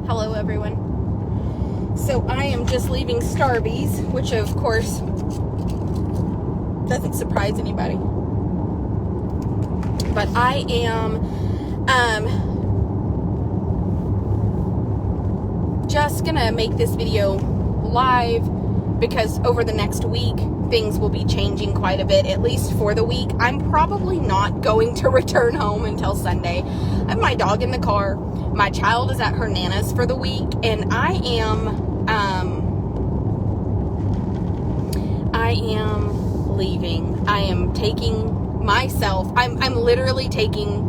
Hello everyone. So I am just leaving Starbucks, which of course doesn't surprise anybody. But I am just gonna make this video live because over the next week things will be changing quite a bit, at least for the week. I'm probably not going to return home until Sunday. I have my dog in the car. My child is at her Nana's for the week, and I am leaving. I am taking myself. I'm literally taking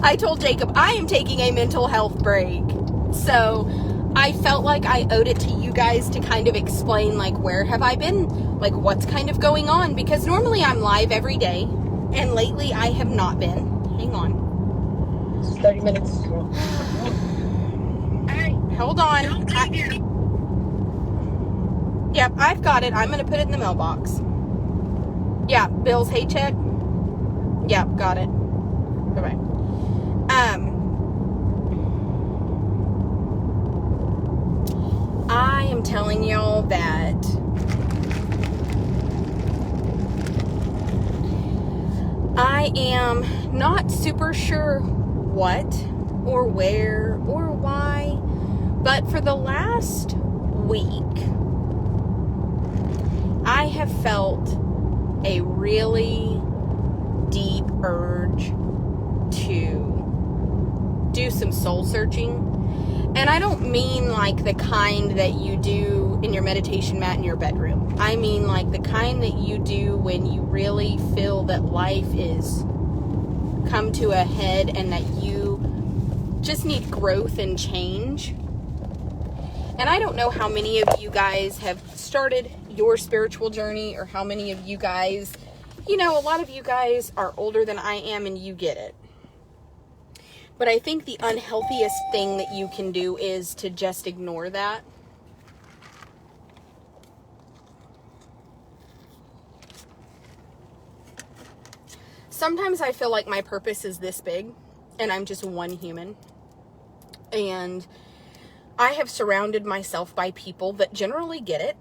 I told Jacob I am taking a mental health break. So I felt like I owed it to you guys to kind of explain, like, where have I been? Like, what's kind of going on? Because normally I'm live every day, and lately I have not been. Hang on. It's 30 minutes. Hold on. Yep, I've got it. I'm going to put it in the mailbox. Yeah, Bill's hay check. Yep, got it. Bye-bye. I am telling y'all that I am not super sure what or where or why, but for the last week, I have felt a really deep urge to do some soul searching. And I don't mean like the kind that you do in your meditation mat in your bedroom. I mean like the kind that you do when you really feel that life is come to a head and that you just need growth and change. And I don't know how many of you guys have started your spiritual journey, or how many of you guys, you know, a lot of you guys are older than I am and you get it. But I think the unhealthiest thing that you can do is to just ignore that. Sometimes I feel like my purpose is this big and I'm just one human. And I have surrounded myself by people that generally get it.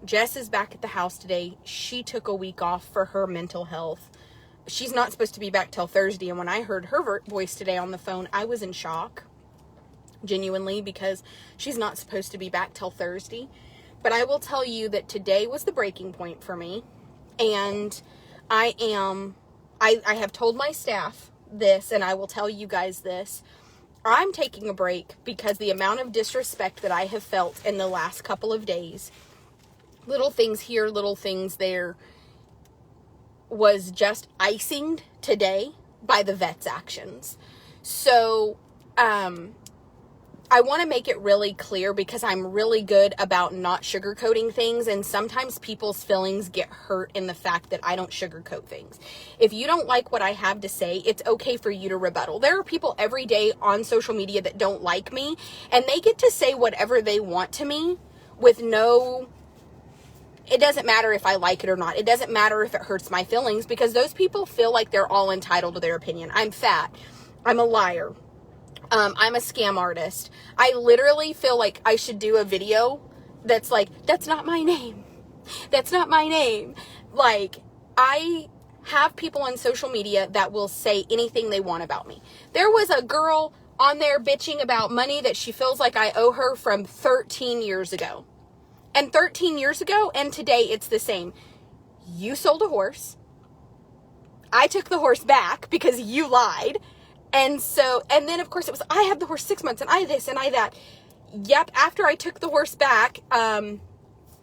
Jess is back at the house today. She took a week off for her mental health. She's not supposed to be back till Thursday, and when I heard her voice today on the phone, I was in shock, genuinely, because she's not supposed to be back till Thursday. But I will tell you that today was the breaking point for me, and I have told my staff this, and I will tell you guys this. I'm taking a break because the amount of disrespect that I have felt in the last couple of days, little things here, little things there, was just icing today by the vet's actions. So, I want to make it really clear because I'm really good about not sugarcoating things, and sometimes people's feelings get hurt in the fact that I don't sugarcoat things. If you don't like what I have to say, it's okay for you to rebuttal. There are people every day on social media that don't like me, and they get to say whatever they want to me with no... It doesn't matter if I like it or not. It doesn't matter if it hurts my feelings, because those people feel like they're all entitled to their opinion. I'm fat. I'm a liar. I'm a scam artist. I literally feel like I should do a video that's like, that's not my name. That's not my name. Like, I have people on social media that will say anything they want about me. There was a girl on there bitching about money that she feels like I owe her from 13 years ago. And 13 years ago and today, it's the same. You sold a horse. I took the horse back because you lied. And then of course it was, I had the horse 6 months and I this and I that. Yep. After I took the horse back,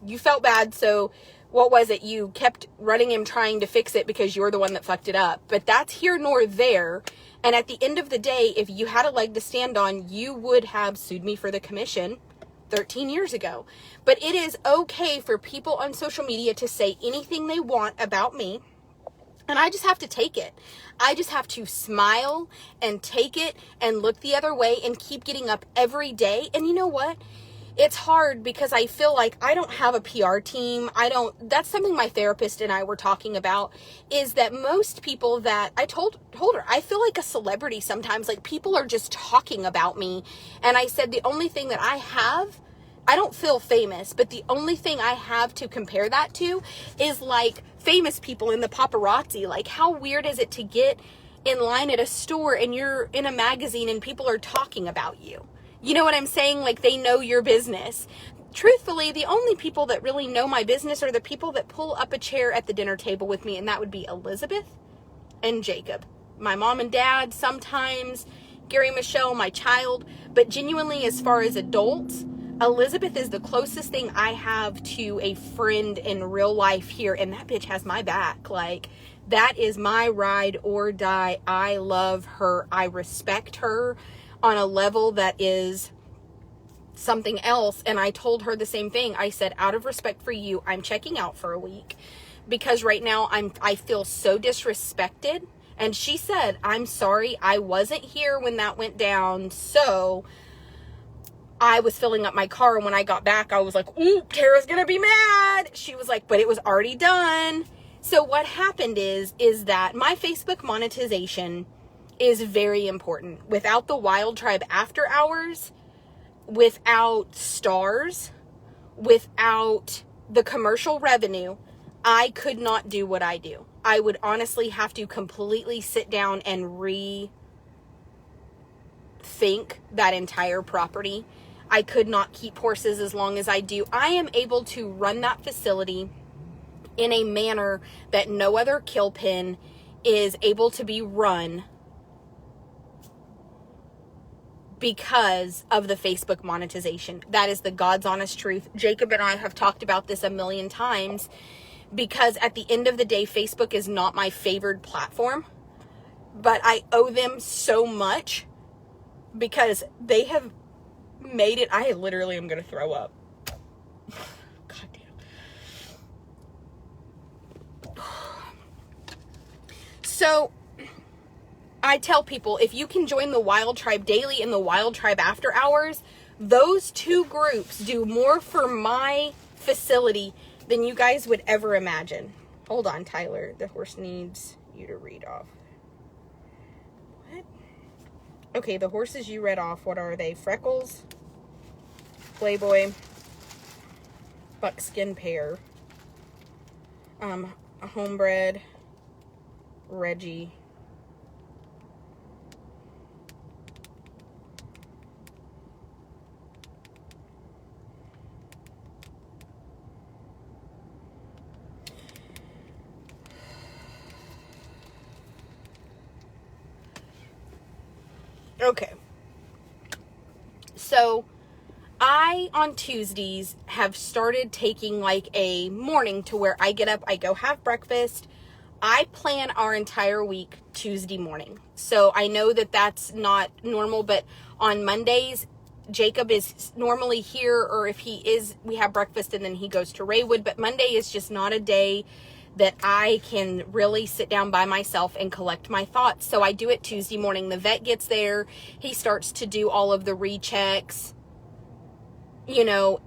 you felt bad. So what was it? You kept running him trying to fix it because you're the one that fucked it up. But that's here nor there. And at the end of the day, if you had a leg to stand on, you would have sued me for the commission 13 years ago. But it is okay for people on social media to say anything they want about me, and I just have to take it. I just have to smile and take it and look the other way and keep getting up every day. And you know what? it's hard because I feel like I don't have a PR team. That's something my therapist and I were talking about, is that most people that I told her, I feel like a celebrity sometimes, like people are just talking about me. And I said, the only thing that I don't feel famous, but the only thing I have to compare that to is like famous people in the paparazzi. Like, how weird is it to get in line at a store and you're in a magazine and people are talking about you? You know what I'm saying? Like, they know your business. Truthfully, the only people that really know my business are the people that pull up a chair at the dinner table with me, and that would be Elizabeth and Jacob. My mom and dad, sometimes Gary, Michelle, my child. But genuinely, as far as adults, Elizabeth is the closest thing I have to a friend in real life here, and that bitch has my back. Like, that is my ride or die. I love her. I respect her on a level that is something else. And I told her the same thing. I said, out of respect for you, I'm checking out for a week because right now I feel so disrespected. And she said, I'm sorry, I wasn't here when that went down. So I was filling up my car, and when I got back, I was like, ooh, Tara's gonna be mad. She was like, but it was already done. So what happened is that my Facebook monetization is very important. Without the Wild Tribe after hours, without stars, without the commercial revenue, I could not do what I do. I would honestly have to completely sit down and rethink that entire property. I could not keep horses as long as I do. I am able to run that facility in a manner that no other kill pen is able to be run because of the Facebook monetization. That is the God's honest truth. Jacob and I have talked about this a million times, because at the end of the day, Facebook is not my favored platform, but I owe them so much because they have made it. I literally am going to throw up. God damn. So I tell people, if you can join the Wild Tribe Daily and the Wild Tribe After Hours, those two groups do more for my facility than you guys would ever imagine. Hold on, Tyler. The horse needs you to read off. What? Okay, the horses you read off, what are they? Freckles, Playboy, Buckskin Pear, Homebred, Reggie, okay. So I, on Tuesdays, have started taking like a morning to where I get up, I go have breakfast. I plan our entire week Tuesday morning. So I know that that's not normal, but on Mondays, Jacob is normally here, or if he is, we have breakfast and then he goes to Raywood. But Monday is just not a day that I can really sit down by myself and collect my thoughts. So I do it Tuesday morning. The vet gets there. He starts to do all of the rechecks. You know,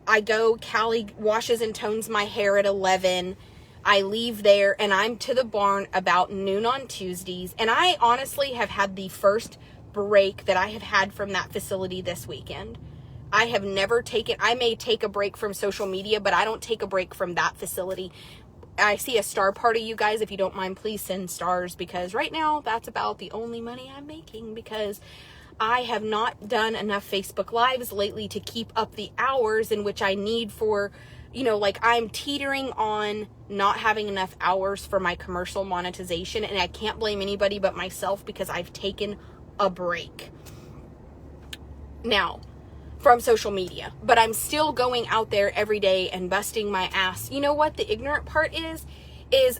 I go, Callie washes and tones my hair at 11. I leave there and I'm to the barn about noon on Tuesdays. And I honestly have had the first break that I have had from that facility this weekend. I have never taken, I may take a break from social media, but I don't take a break from that facility. I see a star party, you guys. If you don't mind, please send stars, because right now that's about the only money I'm making, because I have not done enough Facebook Lives lately to keep up the hours in which I need for, you know, like I'm teetering on not having enough hours for my commercial monetization, and I can't blame anybody but myself because I've taken a break now from social media, but I'm still going out there every day and busting my ass. You know what the ignorant part is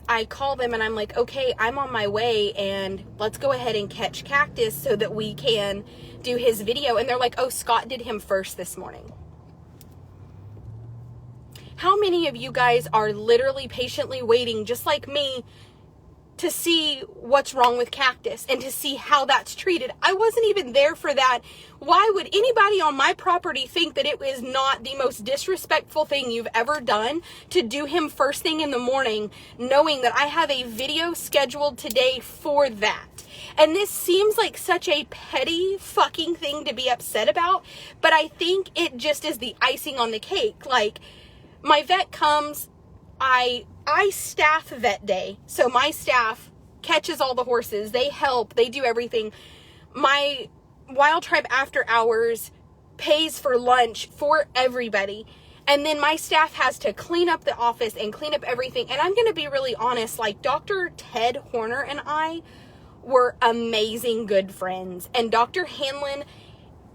I call them and I'm like, okay, I'm on my way and let's go ahead and catch Cactus so that we can do his video. And they're like, oh, Scott did him first this morning. How many of you guys are literally patiently waiting, just like me, to see what's wrong with Cactus and to see how that's treated. I wasn't even there for that. Why would anybody on my property think that it was not the most disrespectful thing you've ever done to do him first thing in the morning, knowing that I have a video scheduled today for that? And this seems like such a petty fucking thing to be upset about, but I think it just is the icing on the cake. Like, my vet comes, I staff vet day. So my staff catches all the horses. They help. They do everything. My Wild Tribe After Hours pays for lunch for everybody. And then my staff has to clean up the office and clean up everything. And I'm going to be really honest, like Dr. Ted Horner and I were amazing good friends. And Dr. Hanlon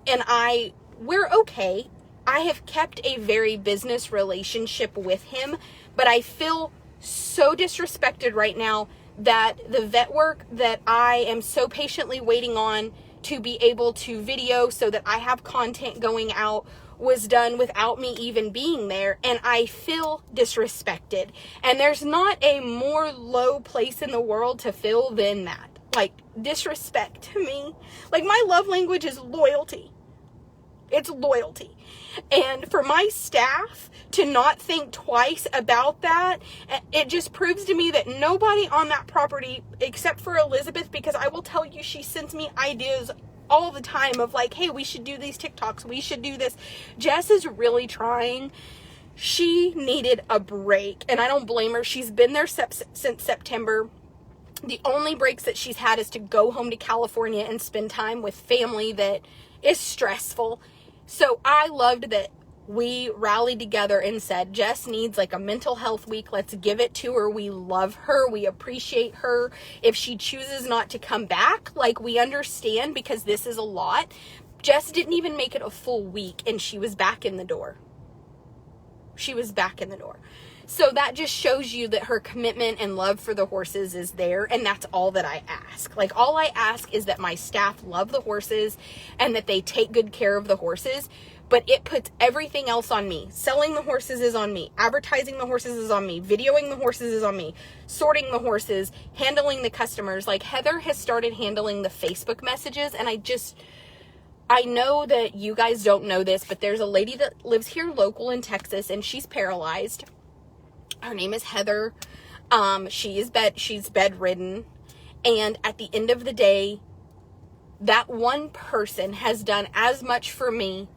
and we're okay. I have kept a very business relationship with him, but I feel so disrespected right now that the vet work that I am so patiently waiting on to be able to video so that I have content going out was done without me even being there, and I feel disrespected. And there's not a more low place in the world to feel than that. Like, disrespect to me. Like, my love language is loyalty. It's loyalty. And for my staff to not think twice about that, it just proves to me that nobody on that property, except for Elizabeth, because I will tell you, she sends me ideas all the time of like, hey, we should do these TikToks, we should do this. Jess is really trying. She needed a break, and I don't blame her. She's been there since September. The only breaks that she's had is to go home to California and spend time with family that is stressful. So I loved that we rallied together and said, Jess needs like a mental health week. Let's give it to her. We love her. We appreciate her. If she chooses not to come back, like, we understand, because this is a lot. Jess didn't even make it a full week and she was back in the door. She was back in the door. So that just shows you that her commitment and love for the horses is there, and that's all that I ask. Like, all I ask is that my staff love the horses and that they take good care of the horses, but it puts everything else on me. Selling the horses is on me. Advertising the horses is on me. Videoing the horses is on me. Sorting the horses, handling the customers. Like, Heather has started handling the Facebook messages, and I know that you guys don't know this, but there's a lady that lives here local in Texas, and she's paralyzed. Her name is Heather. She's bedridden. And at the end of the day, that one person has done as much for me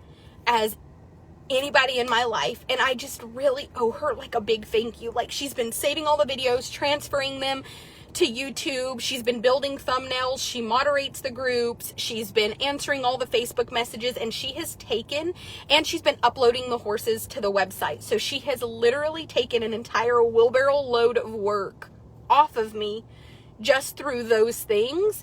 as anybody in my life. And I just really owe her like a big thank you. Like, she's been saving all the videos, transferring them to YouTube. She's been building thumbnails. She moderates the groups. She's been answering all the Facebook messages, and she has taken, and she's been uploading the horses to the website. So she has literally taken an entire wheelbarrow load of work off of me just through those things.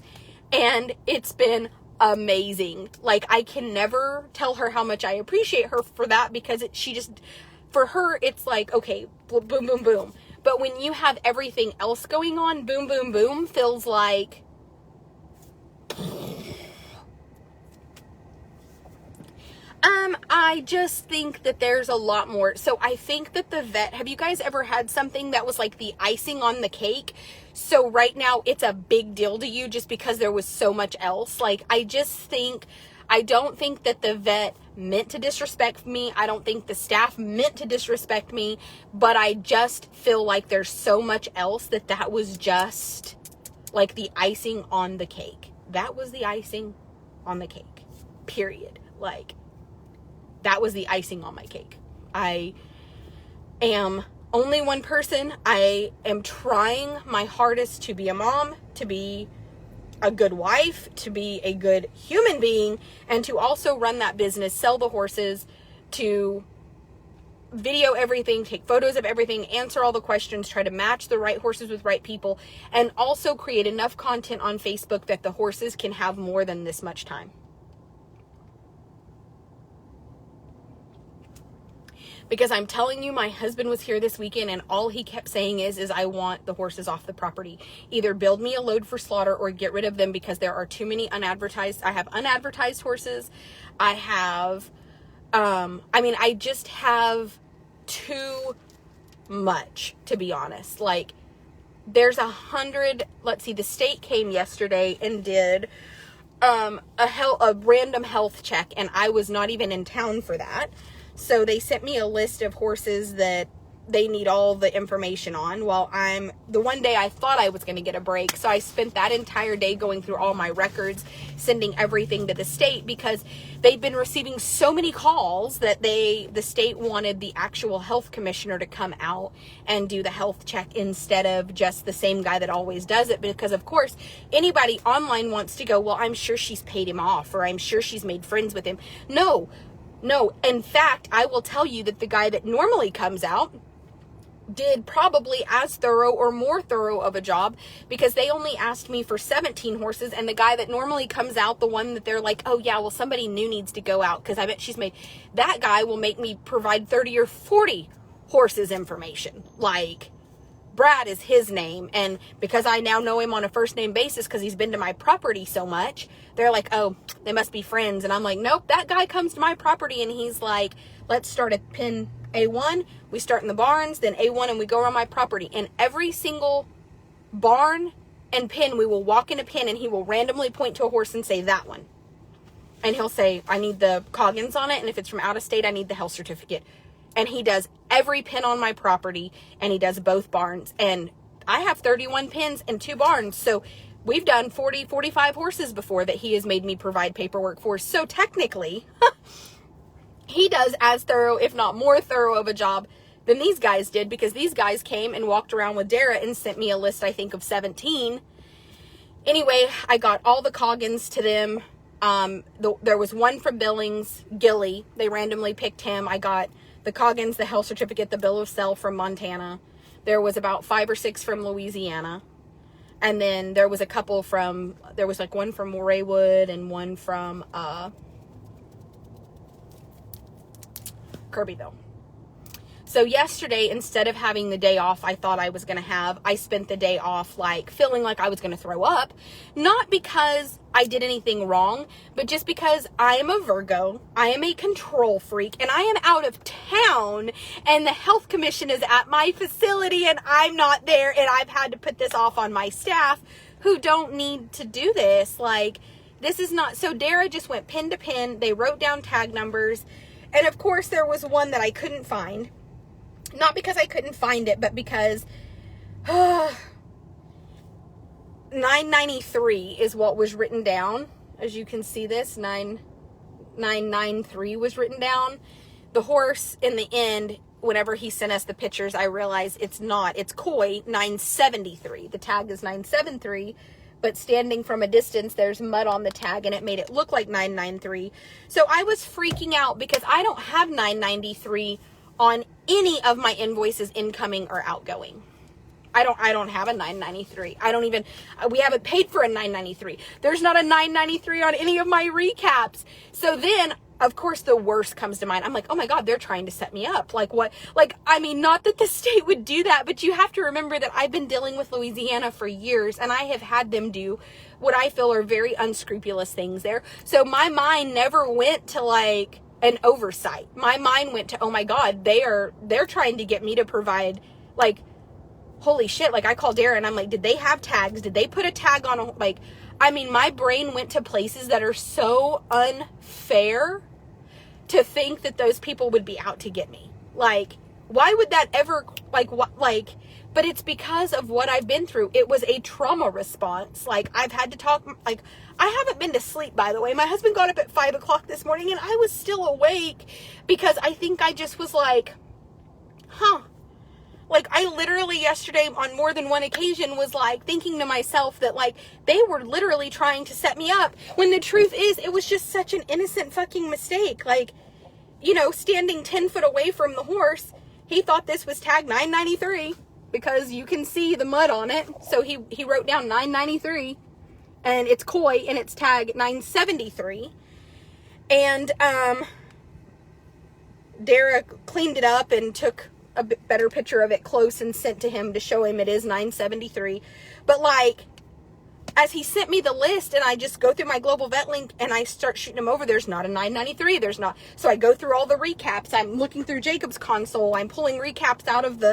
And it's been amazing. Like, I can never tell her how much I appreciate her for that, because for her, it's like, okay, boom, boom, boom. But when you have everything else going on, boom, boom, boom, feels like, I just think that there's a lot more. So I think that the vet, have you guys ever had something that was like the icing on the cake? So right now it's a big deal to you just because there was so much else. Like, I don't think that the vet meant to disrespect me. I don't think the staff meant to disrespect me, but I just feel like there's so much else that was just like the icing on the cake. That was the icing on the cake, period. Like, that was the icing on my cake. I am only one person. I am trying my hardest to be a mom, to be a good wife, to be a good human being, and to also run that business, sell the horses, to video everything, take photos of everything, answer all the questions, try to match the right horses with right people, and also create enough content on Facebook that the horses can have more than this much time. Because I'm telling you, my husband was here this weekend, and all he kept saying is I want the horses off the property. Either build me a load for slaughter or get rid of them, because there are too many unadvertised. I have unadvertised horses. I have, I just have too much, to be honest. Like, there's 100, let's see, the state came yesterday and did a random health check, and I was not even in town for that. So they sent me a list of horses that they need all the information on. Well, the one day I thought I was going to get a break, so I spent that entire day going through all my records, sending everything to the state, because they've been receiving so many calls that the state wanted the actual health commissioner to come out and do the health check instead of just the same guy that always does it. Because of course, anybody online wants to go, well, I'm sure she's paid him off, or I'm sure she's made friends with him. No. In fact, I will tell you that the guy that normally comes out did probably as thorough or more thorough of a job, because they only asked me for 17 horses, and the guy that normally comes out, the one that they're like, oh yeah, well, somebody new needs to go out because I bet she's made, that guy will make me provide 30 or 40 horses information. Like, Brad is his name, and because I now know him on a first name basis because he's been to my property so much, they're like, oh, they must be friends. And I'm like, nope, that guy comes to my property and he's like, let's start at pin A1, we start in the barns, then A1, and we go around my property. And every single barn and pin, we will walk in a pin and he will randomly point to a horse and say, that one. And he'll say, I need the Coggins on it, and if it's from out of state, I need the health certificate. And he does every pin on my property, and he does both barns. And I have 31 pins and 2 barns, so we've done 40, 45 horses before that he has made me provide paperwork for. So technically, he does as thorough, if not more thorough of a job than these guys did, because these guys came and walked around with Dara and sent me a list, I think, of 17. Anyway, I got all the Coggins to them. There was one from Billings, Gilly. They randomly picked him. I got the Coggins, the health certificate, the bill of sale from Montana. There was about 5 or 6 from Louisiana. And then there was a couple from, there was like one from Raywood and one from Kirbyville. So yesterday, instead of having the day off I thought I was going to have, I spent the day off like feeling like I was going to throw up. Not because I did anything wrong, but just because I am a Virgo, I am a control freak, and I am out of town, and the health commission is at my facility, and I'm not there, and I've had to put this off on my staff who don't need to do this. Like, this is not, so Dara just went pin to pin. They wrote down tag numbers, and of course there was one that I couldn't find. Not because I couldn't find it, but because 993 is what was written down. As you can see this, 993 was written down. The horse in the end, whenever he sent us the pictures, I realized it's not. It's Coy 973. The tag is 973, but standing from a distance, there's mud on the tag, and it made it look like 993. So I was freaking out because I don't have 993 on any of my invoices, incoming or outgoing. I don't have a 993. We haven't paid for a 993. There's not a 993 on any of my recaps. So then, of course, the worst comes to mind. I'm like, oh my God, they're trying to set me up. Like what? Like, I mean, not that the state would do that, but you have to remember that I've been dealing with Louisiana for years, and I have had them do what I feel are very unscrupulous things there. So my mind never went to like an oversight. My mind went to, oh my God, they're trying to get me to provide, like, holy shit. Like, I called Dara and I'm like, did they have tags? Did they put a tag on like, I mean, my brain went to places that are so unfair to think that those people would be out to get me. Like, why would that ever, like, what, like, but it's because of what I've been through. It was a trauma response. Like, I've had to talk, like, I haven't been to sleep, by the way. My husband got up at 5 o'clock this morning and I was still awake because I think I just was like, like, I literally yesterday on more than one occasion was like thinking to myself that like they were literally trying to set me up, when the truth is it was just such an innocent fucking mistake. Like, you know, standing 10 foot away from the horse, he thought this was tag 993 because you can see the mud on it. So he wrote down 993 and it's Coy and it's tag 973. And Dara cleaned it up and took a bit better picture of it close and sent to him to show him it is 973. But like, as he sent me the list, and I just go through my Global Vet link and I start shooting them over, there's not a 993, there's not. So I go through all the recaps. I'm looking through Jacob's console. I'm pulling recaps out of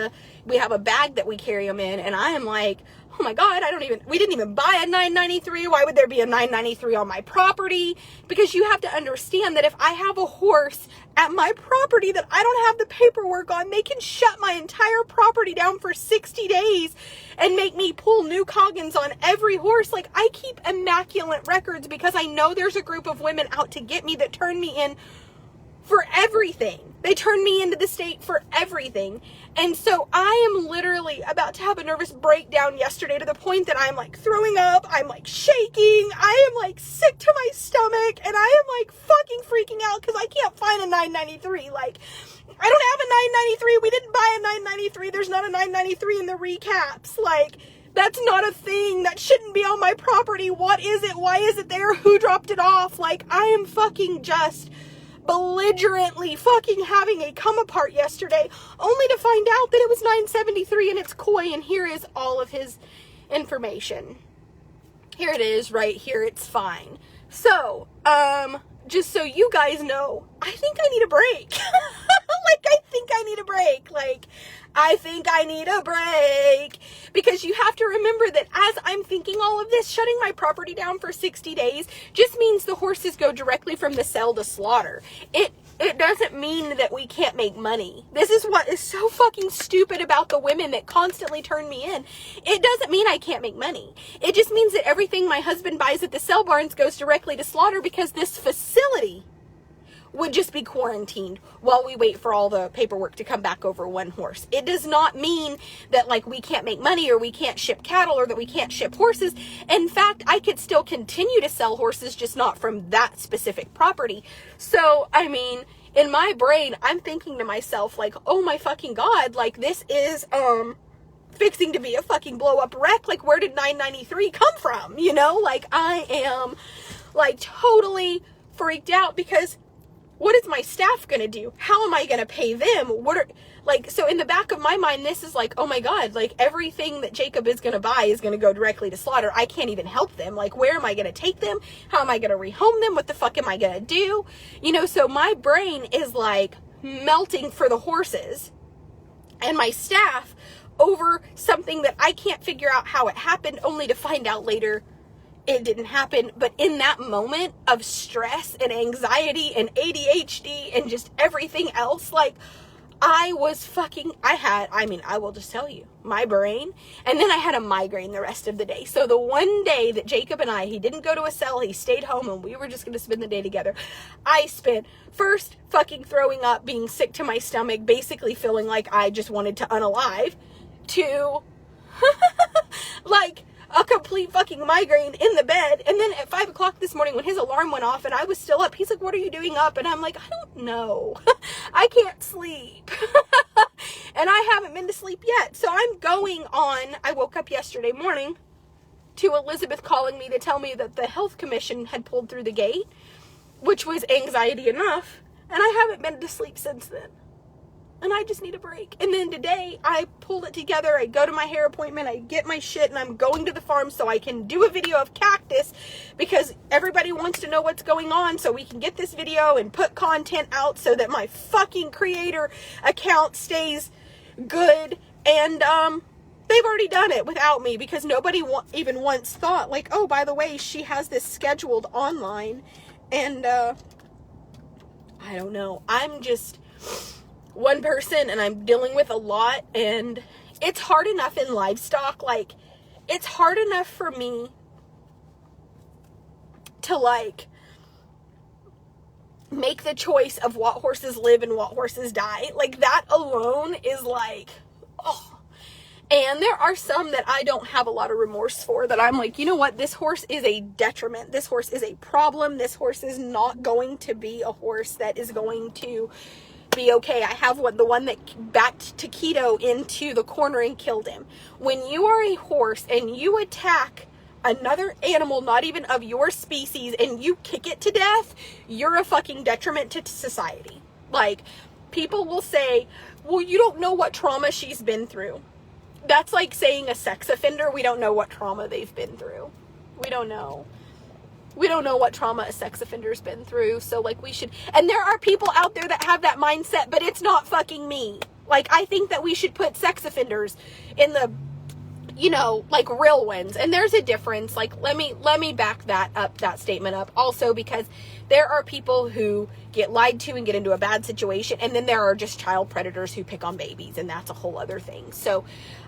we have a bag that we carry them in, and I am like, oh my God, we didn't even buy a 993. Why would there be a 993 on my property? Because you have to understand that if I have a horse at my property that I don't have the paperwork on, they can shut my entire property down for 60 days and make me pull new Coggins on every horse. Like, I keep immaculate records because I know there's a group of women out to get me that turn me in for everything. They turned me into the state for everything. And so I am literally about to have a nervous breakdown yesterday, to the point that I'm like throwing up. I'm like shaking. I am like sick to my stomach, and I am like fucking freaking out because I can't find a 993. Like, I don't have a 993. We didn't buy a 993. There's not a 993 in the recaps. Like, that's not a thing. That shouldn't be on my property. What is it? Why is it there? Who dropped it off? Like, I am fucking just belligerently fucking having a come apart yesterday, only to find out that it was 973 and it's Coy, and here is all of his information. Here it is right here. It's fine. So, just so you guys know, I think I need a break. I think I need a break, because you have to remember that as I'm thinking all of this, shutting my property down for 60 days just means the horses go directly from the sale to slaughter. It doesn't mean that we can't make money. This is what is so fucking stupid about the women that constantly turn me in. It doesn't mean I can't make money. It just means that everything my husband buys at the sale barns goes directly to slaughter, because this facility would just be quarantined while we wait for all the paperwork to come back over one horse. It does not mean that, like, we can't make money, or we can't ship cattle, or that we can't ship horses. In fact, I could still continue to sell horses, just not from that specific property. So, I mean, in my brain, I'm thinking to myself, like, oh my fucking God, like, this is, fixing to be a fucking blow up wreck. Like, where did 993 come from? You know, like, I am, like, totally freaked out, because what is my staff going to do? How am I going to pay them? So in the back of my mind, this is like, oh my God, like, everything that Jacob is going to buy is going to go directly to slaughter. I can't even help them. Like, where am I going to take them? How am I going to rehome them? What the fuck am I going to do? You know, so my brain is like melting for the horses and my staff over something that I can't figure out how it happened, only to find out later it didn't happen. But in that moment of stress and anxiety and ADHD and just everything else, like, I will just tell you, my brain, and then I had a migraine the rest of the day. So the one day that Jacob and he didn't go to a cell, he stayed home, and we were just going to spend the day together. I spent first fucking throwing up, being sick to my stomach, basically feeling like I just wanted to unalive, to like a complete fucking migraine in the bed. And then at 5 o'clock this morning, when his alarm went off and I was still up, he's like, what are you doing up? And I'm like, I don't know. I can't sleep. And I haven't been to sleep yet. So I woke up yesterday morning to Elizabeth calling me to tell me that the health commission had pulled through the gate, which was anxiety enough. And I haven't been to sleep since then. And I just need a break. And then today, I pulled it together. I go to my hair appointment. I get my shit. And I'm going to the farm so I can do a video of Cactus. Because everybody wants to know what's going on. So we can get this video and put content out so that my fucking creator account stays good. And they've already done it without me. Because nobody even once thought, like, oh, by the way, she has this scheduled online. And I don't know. I'm just one person, and I'm dealing with a lot, and it's hard enough in livestock. Like, it's hard enough for me to, like, make the choice of what horses live and what horses die. Like, that alone is like, oh. And there are some that I don't have a lot of remorse for, that I'm like, you know what, this horse is a detriment, this horse is a problem, this horse is not going to be a horse that is going to be okay. I have the one that backed Taquito into the corner and killed him. When you are a horse and you attack another animal, not even of your species, and you kick it to death, you're a fucking detriment to society. Like, people will say, well, you don't know what trauma she's been through. That's like saying a sex offender, we don't know what trauma they've been through. we don't know. We don't know what trauma a sex offender's been through. So, like, we should, and there are people out there that have that mindset, but it's not fucking me. Like, I think that we should put sex offenders in the, you know, like, real ones. And there's a difference. Like, let me back that statement up also, because there are people who get lied to and get into a bad situation, and then there are just child predators who pick on babies, and that's a whole other thing. So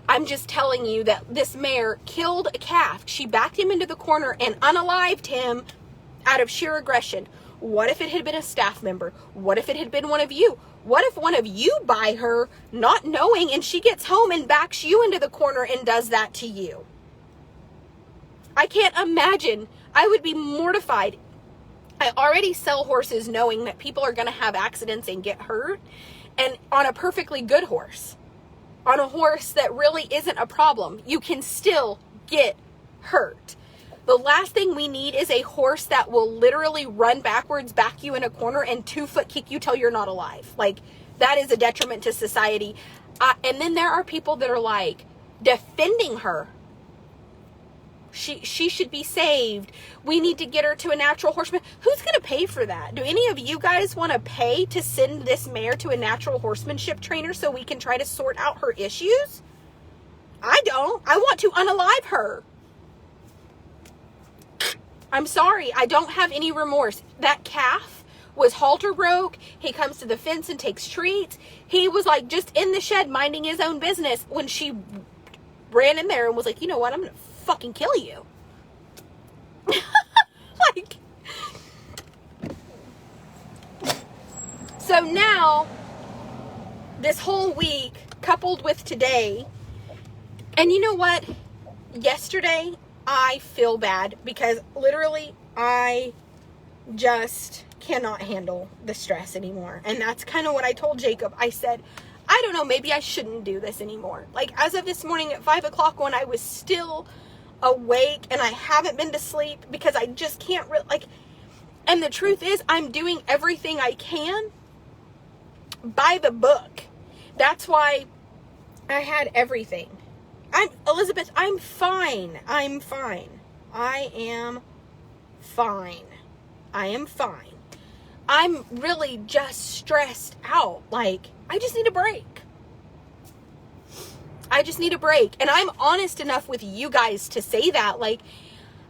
I'm just telling you that this mare killed a calf. She backed him into the corner and unalived him out of sheer aggression. What if it had been a staff member? What if it had been one of you? What if one of you buy her not knowing, and she gets home and backs you into the corner and does that to you? I can't imagine. I would be mortified. I already sell horses knowing that people are going to have accidents and get hurt, and on a perfectly good horse, on a horse that really isn't a problem, you can still get hurt. The last thing we need is a horse that will literally run backwards, back you in a corner, and 2-foot kick you till you're not alive. Like, that is a detriment to society. And then there are people that are like defending her. She should be saved. We need to get her to a natural horseman. Who's going to pay for that? Do any of you guys want to pay to send this mare to a natural horsemanship trainer so we can try to sort out her issues? I don't. I want to unalive her. I'm sorry. I don't have any remorse. That calf was halter broke. He comes to the fence and takes treats. He was like just in the shed minding his own business when she ran in there and was like, you know what? I'm going to fucking kill you. Like, so now this whole week coupled with today, and you know what? Yesterday I feel bad because literally I just cannot handle the stress anymore. And that's kind of what I told Jacob. I said, I don't know, maybe I shouldn't do this anymore. Like, as of this morning at 5 o'clock when I was still awake and I haven't been to sleep because I just can't and the truth is I'm doing everything I can by the book. That's why I had everything. Elizabeth, I'm fine. I am fine. I am fine. I'm really just stressed out. Like, I just need a break. And I'm honest enough with you guys to say that. Like,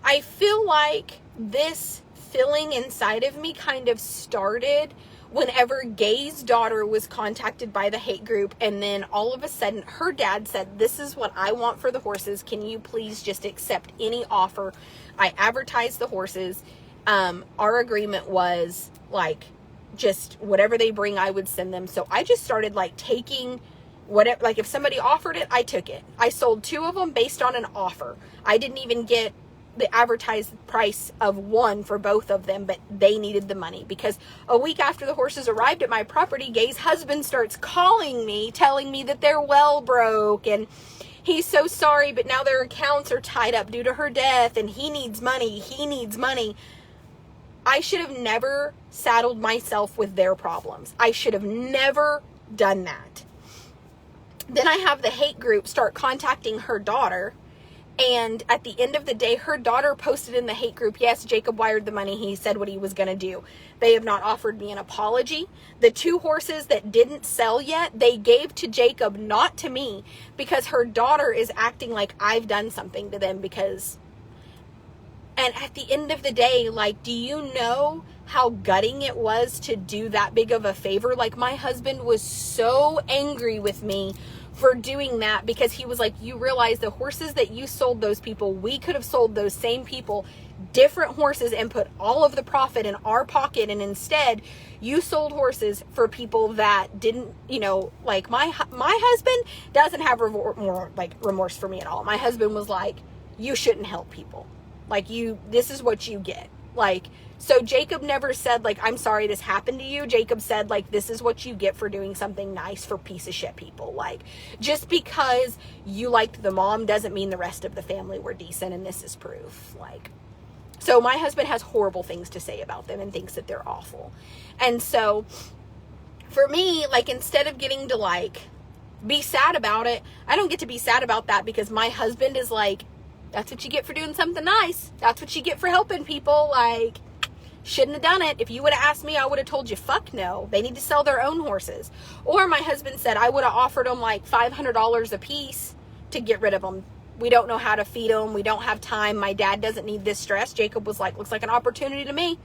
I feel like this feeling inside of me kind of started whenever Gay's daughter was contacted by the hate group, and then all of a sudden her dad said, this is what I want for the horses. Can you please just accept any offer? I advertised the horses. Our agreement was like, just whatever they bring, I would send them. So I just started like taking whatever, like if somebody offered it, I took it. I sold 2 of them based on an offer. I didn't even get the advertised price of one for both of them, but they needed the money because a week after the horses arrived at my property, Gay's husband starts calling me, telling me that they're well broke and he's so sorry, but now their accounts are tied up due to her death and he needs money. I should have never saddled myself with their problems. I should have never done that. Then I have the hate group start contacting her daughter. And at the end of the day, her daughter posted in the hate group, yes, Jacob wired the money. He said what he was going to do. They have not offered me an apology. The 2 horses that didn't sell yet, they gave to Jacob, not to me, because her daughter is acting like I've done something to them because... And at the end of the day, like, do you know how gutting it was to do that big of a favor? Like, my husband was so angry with me for doing that because he was like, you realize the horses that you sold those people, we could have sold those same people different horses and put all of the profit in our pocket. And instead you sold horses for people that didn't, you know, like my husband doesn't have remorse for me at all. My husband was like, you shouldn't help people. Like, this is what you get. Like, so Jacob never said, like, I'm sorry this happened to you. Jacob said, like, this is what you get for doing something nice for piece of shit people. Like, just because you liked the mom doesn't mean the rest of the family were decent, and this is proof. Like, so my husband has horrible things to say about them and thinks that they're awful. And so, for me, like, instead of getting to, like, be sad about it, I don't get to be sad about that because my husband is, like, That's what you get for doing something nice. That's what you get for helping people. Like, shouldn't have done it. If you would have asked me, I would have told you, fuck no. They need to sell their own horses. Or my husband said, I would have offered them like $500 a piece to get rid of them. We don't know how to feed them. We don't have time. My dad doesn't need this stress. Jacob was like, looks like an opportunity to me.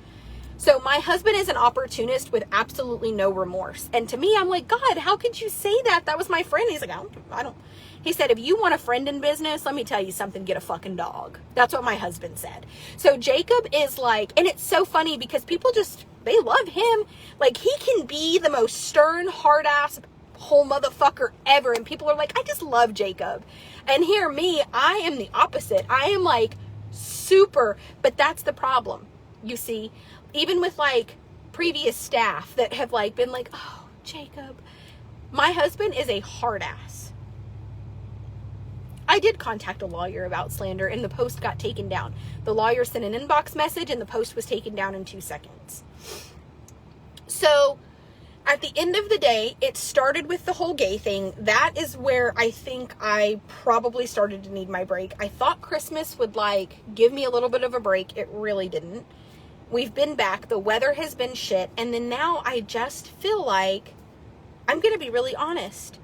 So my husband is an opportunist with absolutely no remorse. And to me, I'm like, God, how could you say that? That was my friend. He's like, I don't. He said, if you want a friend in business, let me tell you something, get a fucking dog. That's what my husband said. So Jacob is like, and it's so funny because people just, they love him. Like, he can be the most stern, hard-ass, whole motherfucker ever. And people are like, I just love Jacob. And here, me, I am the opposite. I am like super, but that's the problem. You see, even with like previous staff that have like been like, oh, Jacob, my husband is a hard ass. I did contact a lawyer about slander and the post got taken down. The lawyer sent an inbox message and the post was taken down in 2 seconds. So at the end of the day, it started with the whole gay thing. That is where I think I probably started to need my break. I thought Christmas would like give me a little bit of a break. It really didn't. We've been back. The weather has been shit. And then now I just feel like, I'm going to be really honest.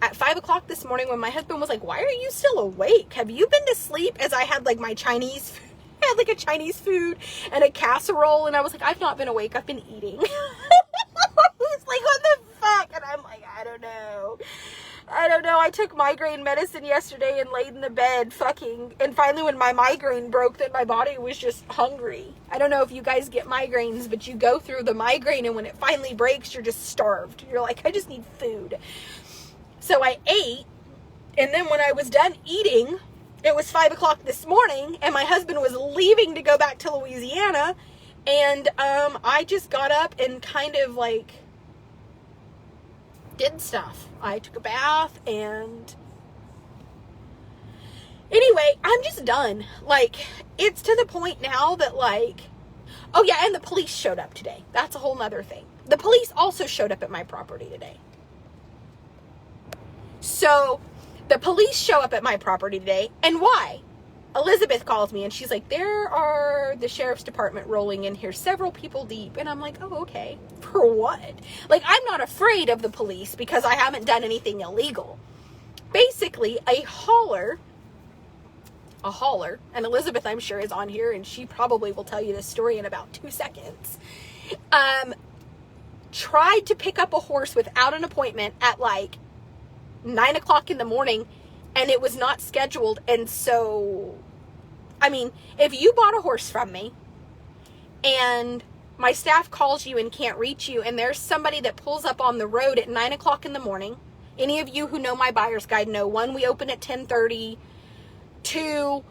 At 5 o'clock this morning when my husband was like, why are you still awake? Have you been to sleep? As I had like my Chinese food. I had like a Chinese food and a casserole. And I was like, I've not been awake. I've been eating. He's like, what the fuck? And I'm like, I don't know. I took migraine medicine yesterday and laid in the bed fucking. And finally when my migraine broke, then my body was just hungry. I don't know if you guys get migraines, but you go through the migraine and when it finally breaks, you're just starved. You're like, I just need food. So I ate, and then when I was done eating, it was 5 o'clock this morning, and my husband was leaving to go back to Louisiana, and I just got up and kind of like did stuff. I took a bath, and anyway, I'm just done. Like, it's to the point now that like, oh yeah, and the police showed up today. That's a whole nother thing. The police also showed up at my property today. So the police show up at my property today. And why? Elizabeth calls me and she's like, there are the sheriff's department rolling in here, several people deep. And I'm like, oh, okay. For what? Like, I'm not afraid of the police because I haven't done anything illegal. Basically, a hauler, and Elizabeth, I'm sure, is on here and she probably will tell you this story in about 2 seconds, tried to pick up a horse without an appointment at like 9 o'clock in the morning, and it was not scheduled. And so, I mean, if you bought a horse from me and my staff calls you and can't reach you, and there's somebody that pulls up on the road at 9 o'clock in the morning, any of you who know my buyer's guide know, 1, we open at 10:30, 2,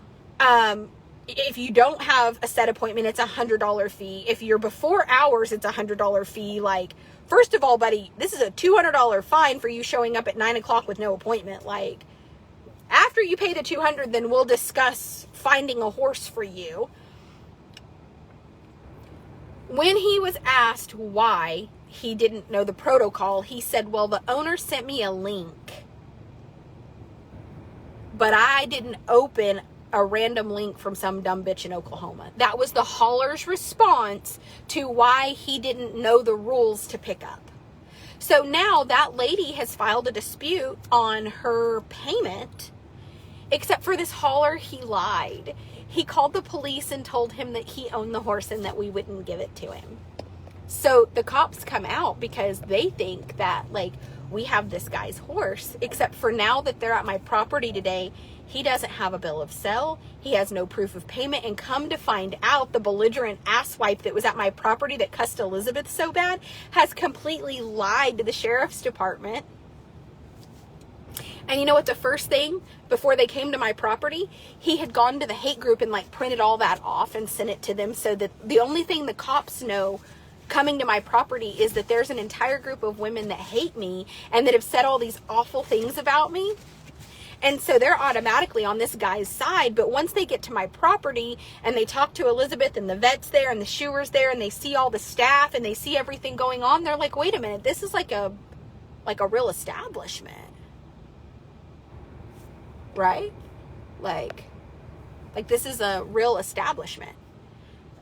if you don't have a set appointment, it's $100 fee. If you're before hours, it's $100 fee. Like, first of all, buddy, this is a $200 fine for you showing up at 9 o'clock with no appointment. Like, after you pay the $200, then we'll discuss finding a horse for you. When he was asked why he didn't know the protocol, he said, well, the owner sent me a link, but I didn't open a random link from some dumb bitch in Oklahoma. That was the hauler's response to why he didn't know the rules to pick up. So now that lady has filed a dispute on her payment, except for this hauler, he lied. He called the police and told him that he owned the horse and that we wouldn't give it to him. So the cops come out because they think that, like, we have this guy's horse, except for now that they're at my property today, he doesn't have a bill of sale. He has no proof of payment. And come to find out, the belligerent asswipe that was at my property that cussed Elizabeth so bad has completely lied to the sheriff's department. And you know what? The first thing before they came to my property, he had gone to the hate group and like printed all that off and sent it to them, so that the only thing the cops know coming to my property is that there's an entire group of women that hate me and that have said all these awful things about me. And so they're automatically on this guy's side. But once they get to my property and they talk to Elizabeth and the vet's there and the shoer's there and they see all the staff and they see everything going on, they're like, wait a minute, this is like a real establishment. Right? Like, Like, this is a real establishment.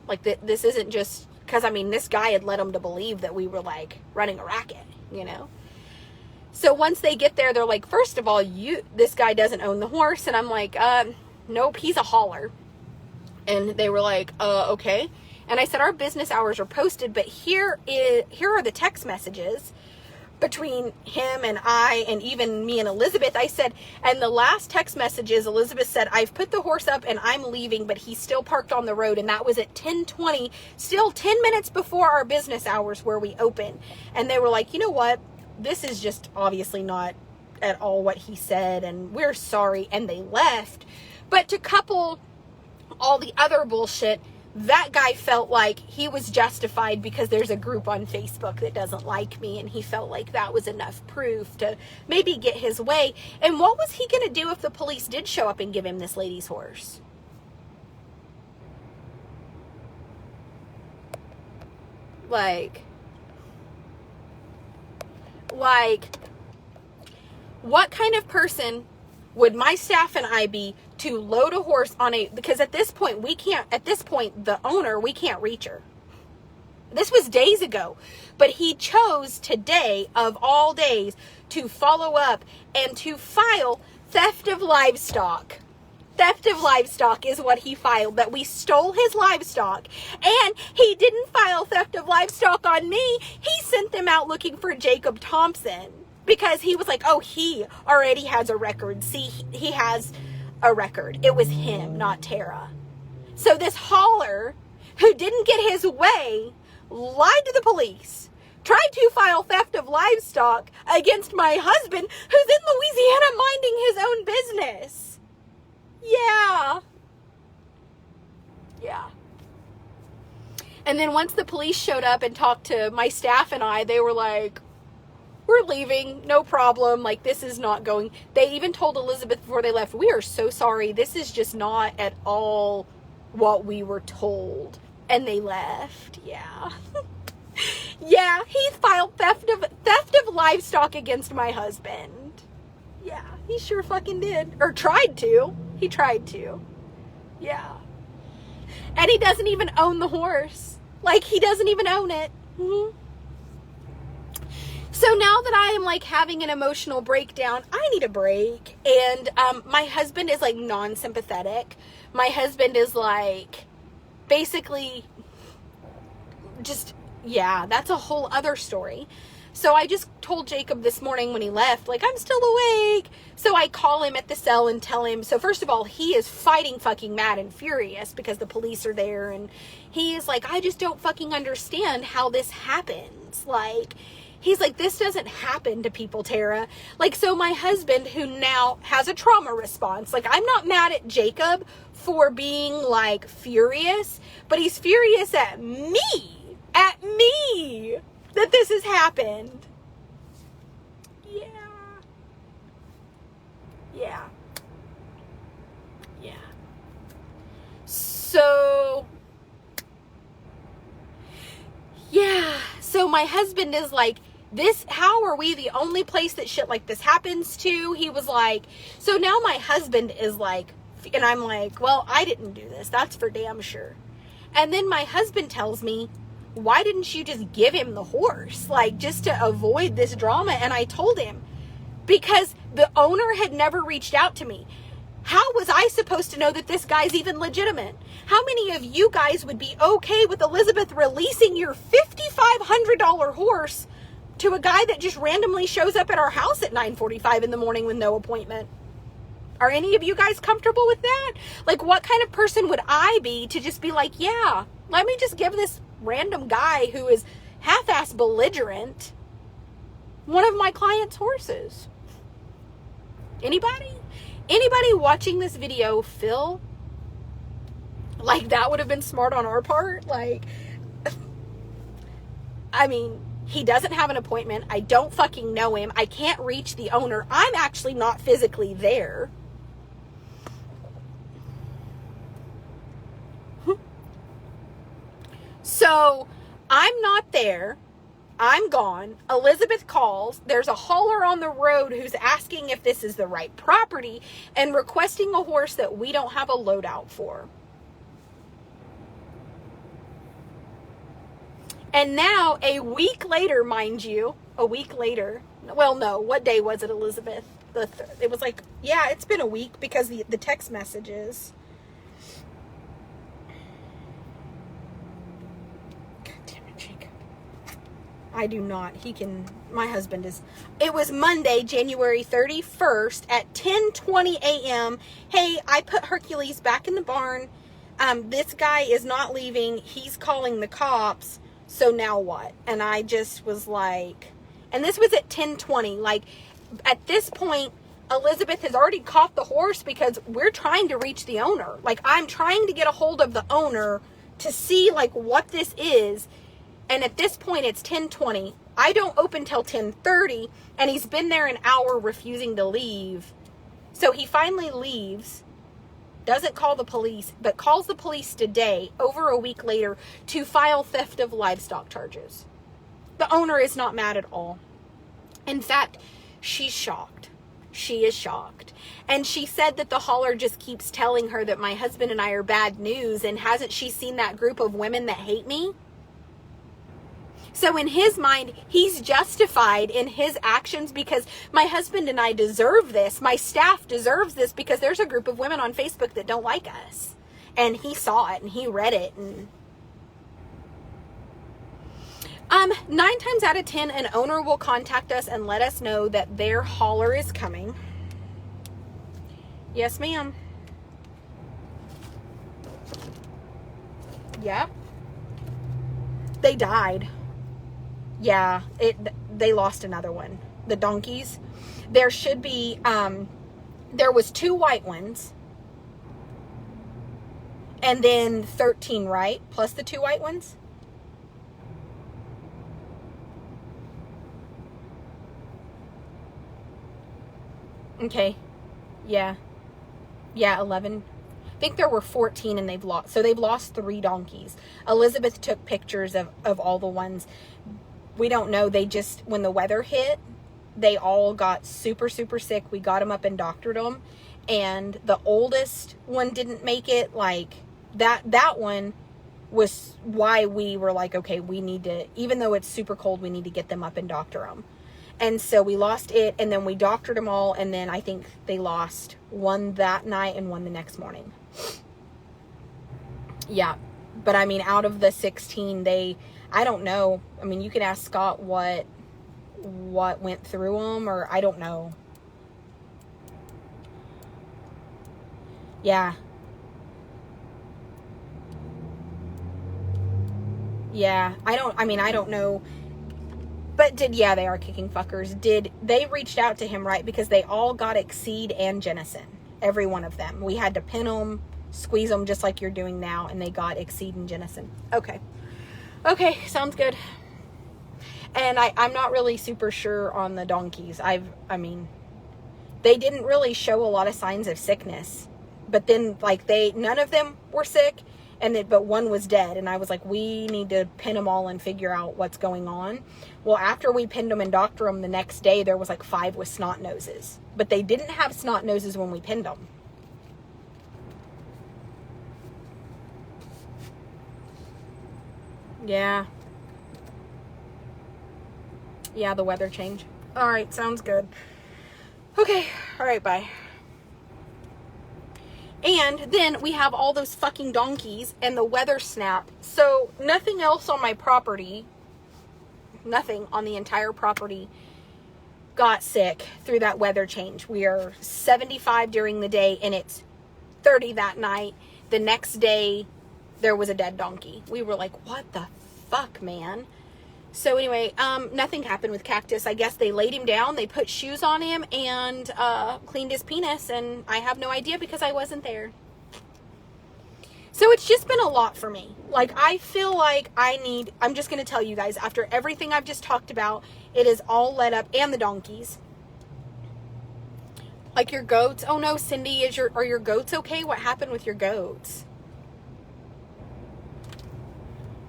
Like, this isn't just, because, I mean, this guy had led them to believe that we were, like, running a racket, you know? So once they get there, they're like, first of all, this guy doesn't own the horse. And I'm like, nope, he's a hauler. And they were like, okay. And I said, our business hours are posted, but here are the text messages between him and I, and even me and Elizabeth. I said, and the last text messages, Elizabeth said, I've put the horse up and I'm leaving, but he's still parked on the road. And that was at 10:20, still 10 minutes before our business hours where we open. And they were like, you know what? This is just obviously not at all what he said, and we're sorry. And they left. But to couple all the other bullshit, that guy felt like he was justified because there's a group on Facebook that doesn't like me, and he felt like that was enough proof to maybe get his way. And what was he going to do if the police did show up and give him this lady's horse? Like, what kind of person would my staff and I be to load a horse on because at this point, the owner, we can't reach her. This was days ago, but he chose today of all days to follow up and to file theft of livestock. Theft of livestock is what he filed, that we stole his livestock. And he didn't file theft of livestock on me. He sent them out looking for Jacob Thompson because he was like, oh, he already has a record. See, he has a record. It was him, not Tara. So this hauler who didn't get his way lied to the police, tried to file theft of livestock against my husband who's in Louisiana minding his own business. Yeah. Yeah. And then once the police showed up and talked to my staff and I, they were like, we're leaving, no problem. Like, this is not going. They even told Elizabeth before they left, we are so sorry. This is just not at all what we were told. And they left. Yeah. Yeah, he filed theft of livestock against my husband. Yeah, he sure fucking did. Or tried to. He tried to. Yeah. And he doesn't even own the horse. Like, he doesn't even own it. Mm-hmm. So now that I am like having an emotional breakdown, I need a break. And my husband is like non-sympathetic. My husband is like basically just, yeah, that's a whole other story. So I just told Jacob this morning when he left, like, I'm still awake. So I call him at the cell and tell him. So first of all, he is fighting fucking mad and furious because the police are there. And he is like, I just don't fucking understand how this happens. Like, he's like, this doesn't happen to people, Tara. Like, so my husband, who now has a trauma response, like, I'm not mad at Jacob for being like furious, but he's furious at me, that this has happened. Yeah. Yeah. Yeah. So, yeah. So my husband is like, this, how are we the only place that shit like this happens to? He was like, so now my husband is like, and I'm like, well, I didn't do this. That's for damn sure. And then my husband tells me, why didn't you just give him the horse? Like, just to avoid this drama. And I told him, because the owner had never reached out to me. How was I supposed to know that this guy's even legitimate? How many of you guys would be okay with Elizabeth releasing your $5,500 horse to a guy that just randomly shows up at our house at 9:45 in the morning with no appointment? Are any of you guys comfortable with that? Like, what kind of person would I be to just be like, yeah, let me just give this random guy who is half-ass belligerent one of my clients' horses? Anybody watching this video feel like that would have been smart on our part? Like, I mean, he doesn't have an appointment. I don't fucking know him. I can't reach the owner. I'm actually not physically there. So I'm not there. I'm gone. Elizabeth calls. There's a hauler on the road who's asking if this is the right property and requesting a horse that we don't have a loadout for. And now, a week later, mind you, a week later, well, no, what day was it, Elizabeth? It was like, yeah, it's been a week because the text messages. God damn it, Jacob. I do not. My husband is. It was Monday, January 31st at 10:20 a.m. Hey, I put Hercules back in the barn. This guy is not leaving. He's calling the cops. So now what? And I just was like, and this was at 10:20. Like, at this point, Elizabeth has already caught the horse because we're trying to reach the owner. Like, I'm trying to get a hold of the owner to see, like, what this is. And at this point, it's 10:20. I don't open till 10:30, and he's been there an hour refusing to leave. So he finally leaves. Doesn't call the police, but calls the police today, over a week later, to file theft of livestock charges. The owner is not mad at all. In fact, she's shocked. She is shocked. And she said that the hauler just keeps telling her that my husband and I are bad news, and hasn't she seen that group of women that hate me? So in his mind, he's justified in his actions because my husband and I deserve this. My staff deserves this because there's a group of women on Facebook that don't like us. And he saw it and he read it. And 9 times out of 10, an owner will contact us and let us know that their hauler is coming. Yes, ma'am. Yep. They died. Yeah, they lost another one. The donkeys. There should be, there was 2 white ones. And then 13, right? Plus the 2 white ones? Okay. Yeah. Yeah, 11. I think there were 14 and they've lost 3 donkeys. Elizabeth took pictures of all the ones. We don't know. They just, when the weather hit, they all got super, super sick. We got them up and doctored them. And the oldest one didn't make it. Like, that one was why we were like, okay, we need to, even though it's super cold, we need to get them up and doctor them. And so we lost it, and then we doctored them all, and then I think they lost one that night and one the next morning. Yeah. But I mean, out of the 16, I don't know. I mean, you could ask Scott what went through them, or I don't know. Yeah. Yeah. I don't know. But they are kicking fuckers. They reached out to him, right? Because they all got Exceed and Jennison. Every one of them. We had to pin them, squeeze them just like you're doing now, and they got Exceed and Jennison. Okay, sounds good. And I'm not really super sure on the donkeys. They didn't really show a lot of signs of sickness. But then, like, none of them were sick, but one was dead. And I was like, we need to pin them all and figure out what's going on. Well, after we pinned them and doctored them the next day, there was like 5 with snot noses. But they didn't have snot noses when we pinned them. Yeah. Yeah, the weather change. All right, sounds good. Okay, all right, bye. And then we have all those fucking donkeys and the weather snap. So nothing else on my property, nothing on the entire property got sick through that weather change. We are 75 during the day and it's 30 that night. The next day, there was a dead donkey. We were like, what the fuck, man? So anyway, nothing happened with Cactus. I guess they laid him down, they put shoes on him, and cleaned his penis, and I have no idea because I wasn't there. So it's just been a lot for me. Like, I feel like I'm just going to tell you guys, after everything I've just talked about, it is all led up, and the donkeys. Like your goats. Oh no, Cindy, are your goats okay? What happened with your goats?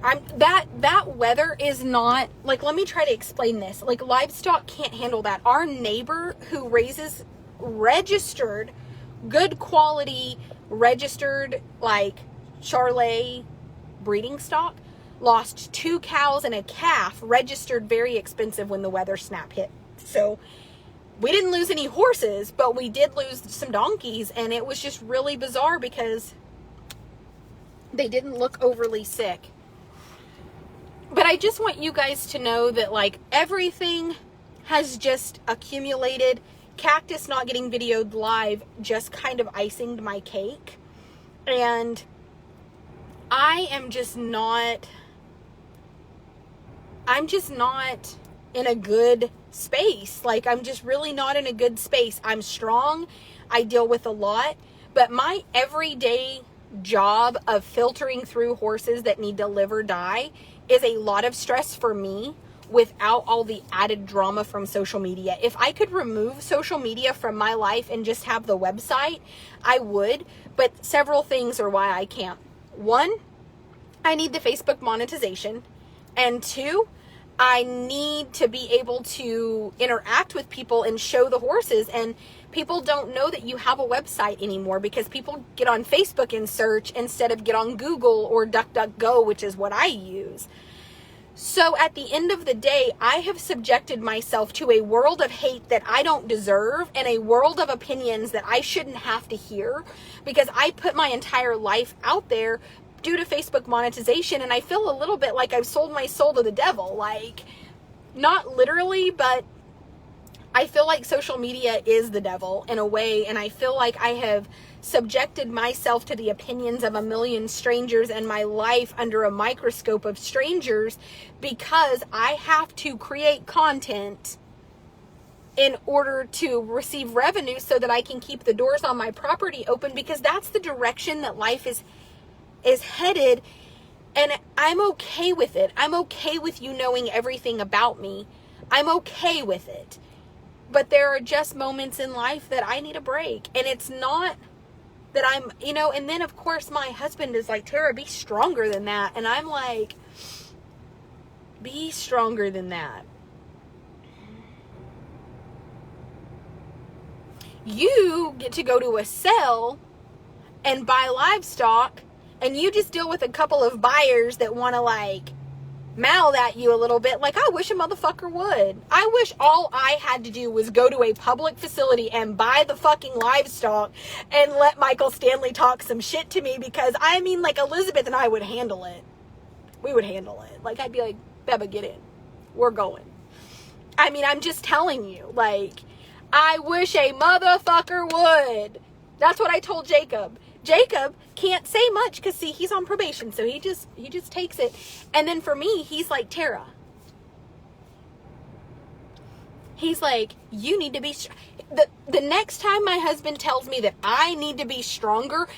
that weather is not, like, let me try to explain this. Like, livestock can't handle that. Our neighbor who raises registered, good quality, registered, like, Charolais breeding stock, lost 2 cows and a calf, registered very expensive when the weather snap hit. So we didn't lose any horses, but we did lose some donkeys, and it was just really bizarre because they didn't look overly sick. But I just want you guys to know that, like, everything has just accumulated. Cactus not getting videoed live just kind of icinged my cake. And I'm just not in a good space. Like, I'm just really not in a good space. I'm strong. I deal with a lot. But my everyday job of filtering through horses that need to live or die is a lot of stress for me without all the added drama from social media. If I could remove social media from my life and just have the website, I would. But several things are why I can't. 1, I need the Facebook monetization. And 2, I need to be able to interact with people and show the horses. And people don't know that you have a website anymore because people get on Facebook and search instead of get on Google or DuckDuckGo, which is what I use. So at the end of the day, I have subjected myself to a world of hate that I don't deserve and a world of opinions that I shouldn't have to hear because I put my entire life out there due to Facebook monetization, and I feel a little bit like I've sold my soul to the devil. Like, not literally, but I feel like social media is the devil in a way, and I feel like I have subjected myself to the opinions of a million strangers and my life under a microscope of strangers because I have to create content in order to receive revenue so that I can keep the doors on my property open, because that's the direction that life is headed, and I'm okay with it. I'm okay with you knowing everything about me. I'm okay with it. But there are just moments in life that I need a break, and it's not that I'm, and then of course my husband is like, Tara, be stronger than that. And I'm like, be stronger than that. You get to go to a sale and buy livestock, and you just deal with a couple of buyers that want to, like, mouth at you a little bit. Like, I wish a motherfucker would. I wish all I had to do was go to a public facility and buy the fucking livestock and let Michael Stanley talk some shit to me, because, I mean, like, Elizabeth and I would handle it. We would handle it. Like, I'd be like, Beba, get in. We're going. I mean, I'm just telling you, like, I wish a motherfucker would. That's what I told Jacob. Jacob can't say much because, see, he's on probation, so he just takes it. And then for me, he's like, Tara, he's like, you need to be the next time my husband tells me that I need to be stronger,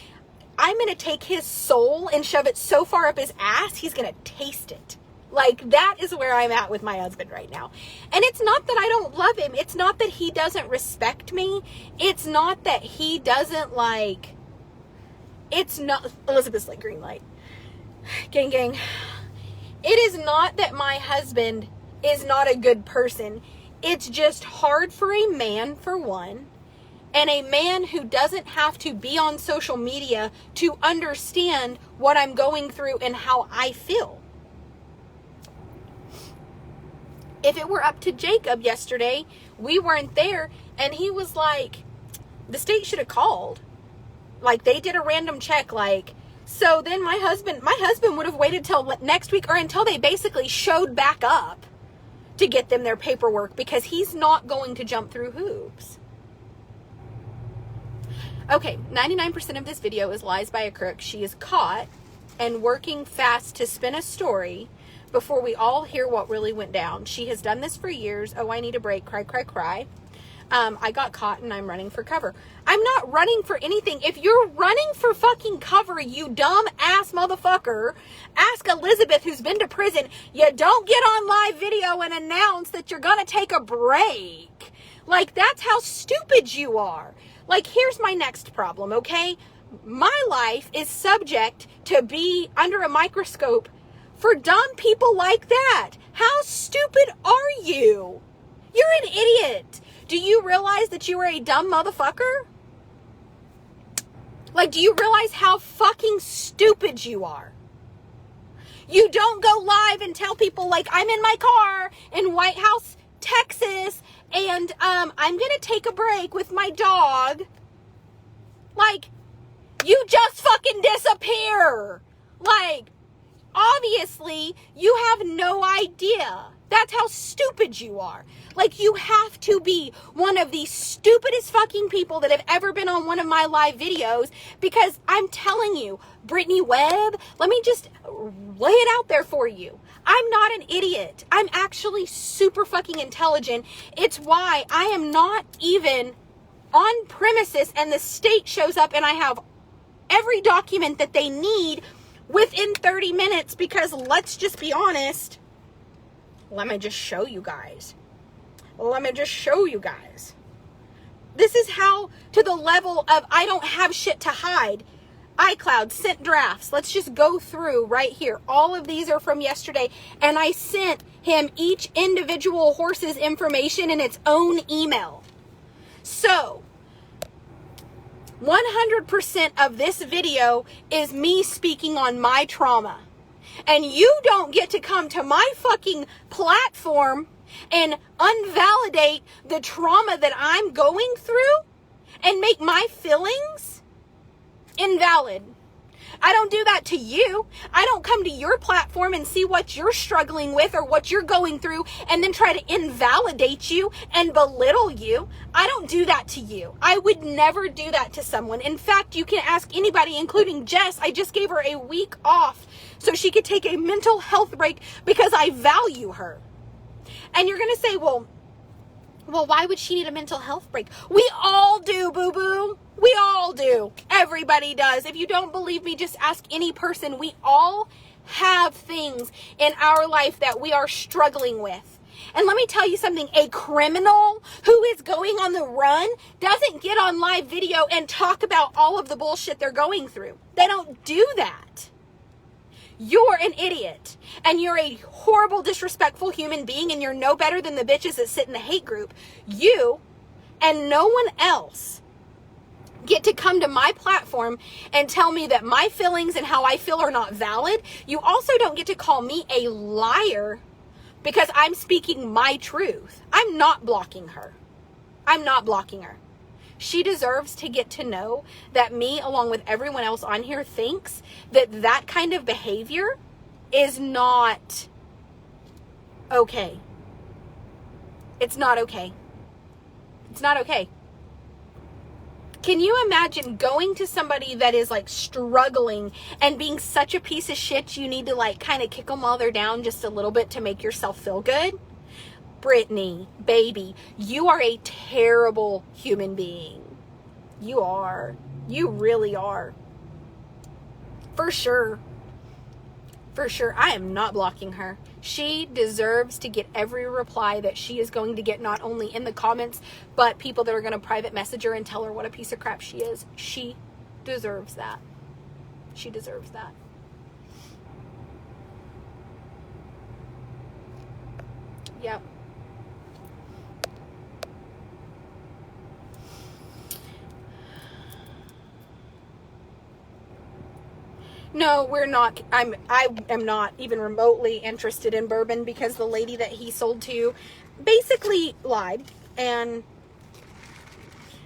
I'm going to take his soul and shove it so far up his ass, he's going to taste it. Like, that is where I'm at with my husband right now. And it's not that I don't love him. It's not that he doesn't respect me. It's not that he doesn't, like, it's not, Elizabeth's like, green light. Gang, gang. It is not that my husband is not a good person. It's just hard for a man, for one, and a man who doesn't have to be on social media to understand what I'm going through and how I feel. If it were up to Jacob yesterday, we weren't there, and he was like, the state should have called. Like, they did a random check, like, so then my husband would have waited till next week, or until they basically showed back up to get them their paperwork, because he's not going to jump through hoops. Okay, 99% of this video is lies by a crook. She is caught and working fast to spin a story before we all hear what really went down. She has done this for years. Oh, I need a break. Cry, cry, cry. I got caught and I'm running for cover. I'm not running for anything. If you're running for fucking cover, you dumb ass motherfucker, ask Elizabeth, who's been to prison. You don't get on live video and announce that you're gonna take a break. Like, that's how stupid you are. Like, here's my next problem, okay? My life is subject to be under a microscope for dumb people like that. How stupid are you? You're an idiot. Do you realize that you are a dumb motherfucker? Like, do you realize how fucking stupid you are? You don't go live and tell people, like, I'm in my car in White House, Texas, and I'm gonna take a break with my dog. Like, you just fucking disappear. Like, obviously, you have no idea. That's how stupid you are. Like, you have to be one of the stupidest fucking people that have ever been on one of my live videos, because I'm telling you, Brittany Webb, let me just lay it out there for you. I'm not an idiot. I'm actually super fucking intelligent. It's why I am not even on premises and the state shows up and I have every document that they need within 30 minutes, because let's just be honest. Let me just show you guys. This is how, to the level of I don't have shit to hide. iCloud sent drafts. Let's just go through right here. All of these are from yesterday, and I sent him each individual horse's information in its own email. So 100% of this video is me speaking on my trauma. And you don't get to come to my fucking platform and invalidate the trauma that I'm going through and make my feelings invalid. I don't do that to you. I don't come to your platform and see what you're struggling with or what you're going through and then try to invalidate you and belittle you. I don't do that to you. I would never do that to someone. In fact, you can ask anybody, including Jess. I just gave her a week off so she could take a mental health break because I value her. And you're going to say, well, why would she need a mental health break? We all do, boo-boo. We all do. Everybody does. If you don't believe me, just ask any person. We all have things in our life that we are struggling with. And let me tell you something. A criminal who is going on the run doesn't get on live video and talk about all of the bullshit they're going through. They don't do that. You're an idiot, and you're a horrible, disrespectful human being, and you're no better than the bitches that sit in the hate group. You and no one else get to come to my platform and tell me that my feelings and how I feel are not valid. You also don't get to call me a liar because I'm speaking my truth. I'm not blocking her. She deserves to get to know that me, along with everyone else on here, thinks that that kind of behavior is not okay. It's not okay. It's not okay. Can you imagine going to somebody that is like struggling and being such a piece of shit you need to like kind of kick them while they're down just a little bit to make yourself feel good? Brittany, baby, you are a terrible human being. You are. You really are. For sure. For sure. I am not blocking her. She deserves to get every reply that she is going to get, not only in the comments, but people that are going to private message her and tell her what a piece of crap she is. She deserves that. She deserves that. Yep. No, we're not. I am not even remotely interested in bourbon because the lady that he sold to basically lied. And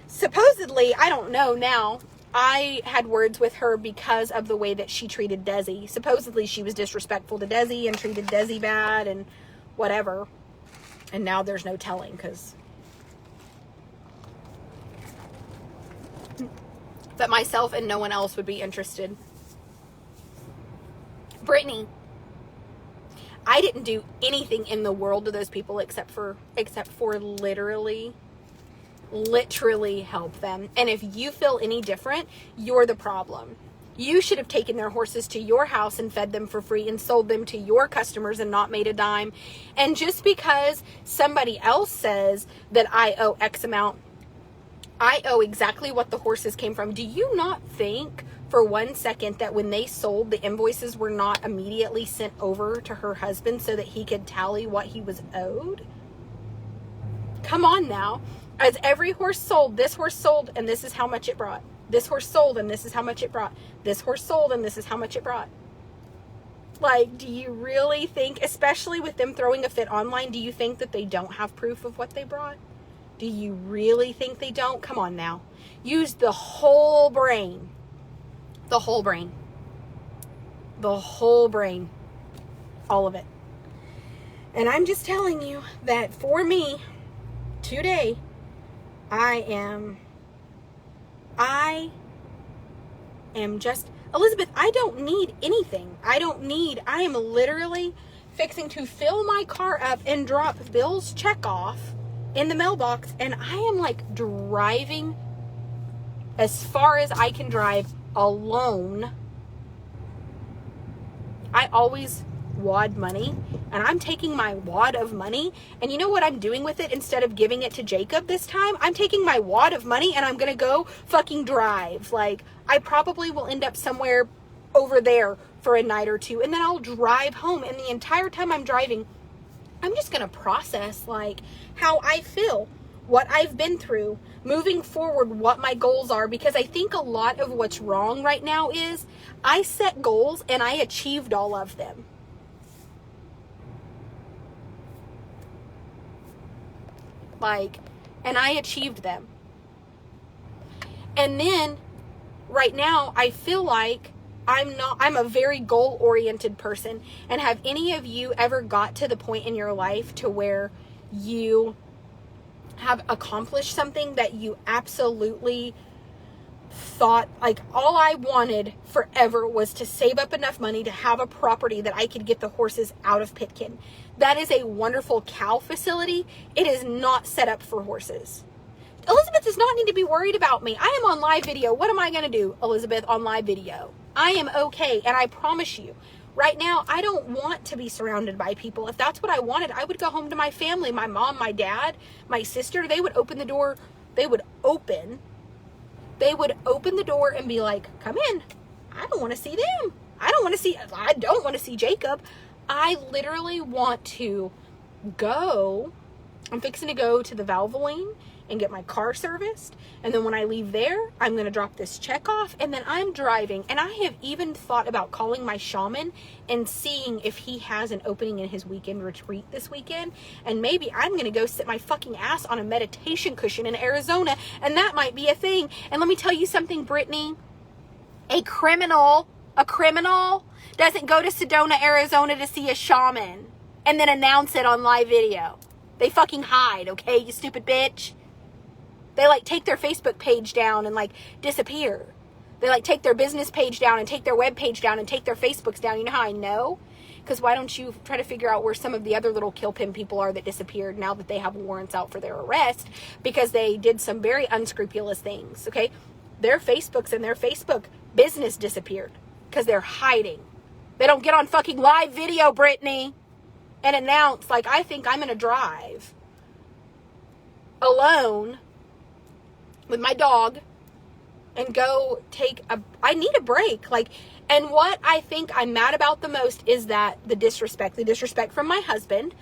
supposedly, I don't know now, I had words with her because of the way that she treated Desi. Supposedly, she was disrespectful to Desi and treated Desi bad and whatever. And now there's no telling because that myself and no one else would be interested. Brittany, I didn't do anything in the world to those people except for literally help them. And if you feel any different, you're the problem. You should have taken their horses to your house and fed them for free and sold them to your customers and not made a dime. And just because somebody else says that I owe X amount, I owe exactly what the horses came from. Do you not think for 1 second that when they sold, the invoices were not immediately sent over to her husband so that he could tally what he was owed? Come on now. As every horse sold, this horse sold, and this is how much it brought. This horse sold, and this is how much it brought. This horse sold, and this is how much it brought. Like, do you really think, especially with them throwing a fit online, do you think that they don't have proof of what they brought? Do you really think they don't? Come on now. Use the whole brain. The whole brain. The whole brain. All of it. And I'm just telling you that for me, today, I am just, Elizabeth, I don't need anything. I am literally fixing to fill my car up and drop Bill's check off in the mailbox. And I am like driving as far as I can drive alone. I always wad money, and I'm taking my wad of money, and you know what I'm doing with it? Instead of giving it to Jacob this time, I'm taking my wad of money and I'm gonna go fucking drive. Like, I probably will end up somewhere over there for a night or two, and then I'll drive home, and the entire time I'm driving, I'm just gonna process like how I feel, what I've been through, moving forward, what my goals are, because I think a lot of what's wrong right now is I set goals and I achieved all of them. And I achieved them. And then right now I feel like I'm a very goal-oriented person. And have any of you ever got to the point in your life to where you have accomplished something that you absolutely thought, like, all I wanted forever was to save up enough money to have a property that I could get the horses out of Pitkin? That is a wonderful cow facility. It is not set up for horses. Elizabeth does not need to be worried about me. I am on live video. What am I going to do, Elizabeth, on live video? I am okay. And I promise you, right now, I don't want to be surrounded by people. If that's what I wanted, I would go home to my family, my mom, my dad, my sister. They would open the door. They would open the door and be like, come in. I don't want to see them. I don't want to see Jacob. I literally want to go. I'm fixing to go to the Valvoline and get my car serviced. And then when I leave there, I'm going to drop this check off, and then I'm driving. And I have even thought about calling my shaman and seeing if he has an opening in his weekend retreat this weekend. And maybe I'm going to go sit my fucking ass on a meditation cushion in Arizona, and that might be a thing. And let me tell you something, Brittany. A criminal doesn't go to Sedona, Arizona to see a shaman and then announce it on live video. They fucking hide, okay, you stupid bitch? They like take their Facebook page down and like disappear. They like take their business page down and take their web page down and take their Facebooks down. You know how I know? Because why don't you try to figure out where some of the other little kill pin people are that disappeared now that they have warrants out for their arrest because they did some very unscrupulous things, okay? Their Facebooks and their Facebook business disappeared because they're hiding. They don't get on fucking live video, Brittany, and announce, like, I think I'm going to drive alone with my dog and go I need a break. Like, and what I think I'm mad about the most is that the disrespect from my husband.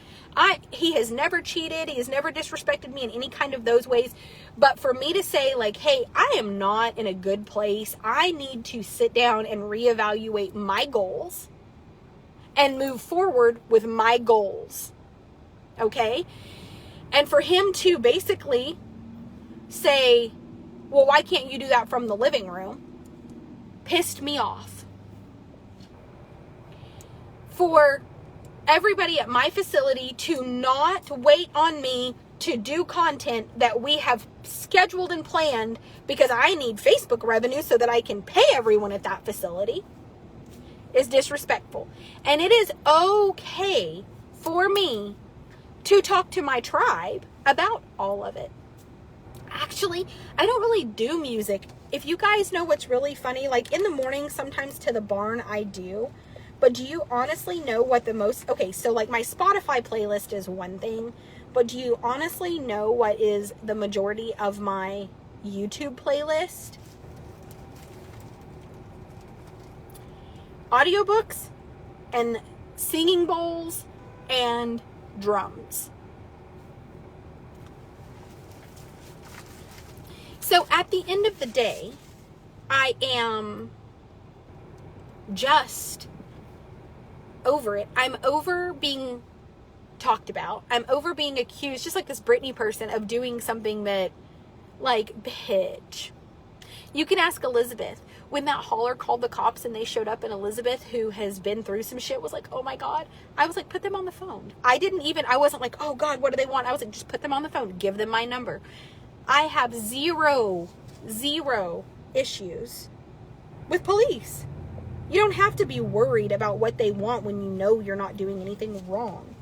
He has never cheated. He has never disrespected me in any kind of those ways. But for me to say, like, hey, I am not in a good place. I need to sit down and reevaluate my goals and move forward with my goals. Okay? And for him to basically say, well, why can't you do that from the living room? Pissed me off. For everybody at my facility to not wait on me to do content that we have scheduled and planned because I need Facebook revenue so that I can pay everyone at that facility is disrespectful. And it is okay for me to talk to my tribe about all of it. Actually, I don't really do music. If you guys know what's really funny, like in the morning, sometimes to the barn I do. But do you honestly know what okay, so like my Spotify playlist is one thing, but do you honestly know what is the majority of my YouTube playlist? audiobooks and singing bowls and drums. So at the end of the day, I am just over it. I'm over being talked about. I'm over being accused, just like this Britney person, of doing something that, like, bitch. You can ask Elizabeth. When that hauler called the cops and they showed up, and Elizabeth, who has been through some shit, was like, oh my God. I was like, put them on the phone. I wasn't like, oh God, what do they want? I was like, just put them on the phone. Give them my number. I have zero issues with police. You don't have to be worried about what they want when you know you're not doing anything wrong.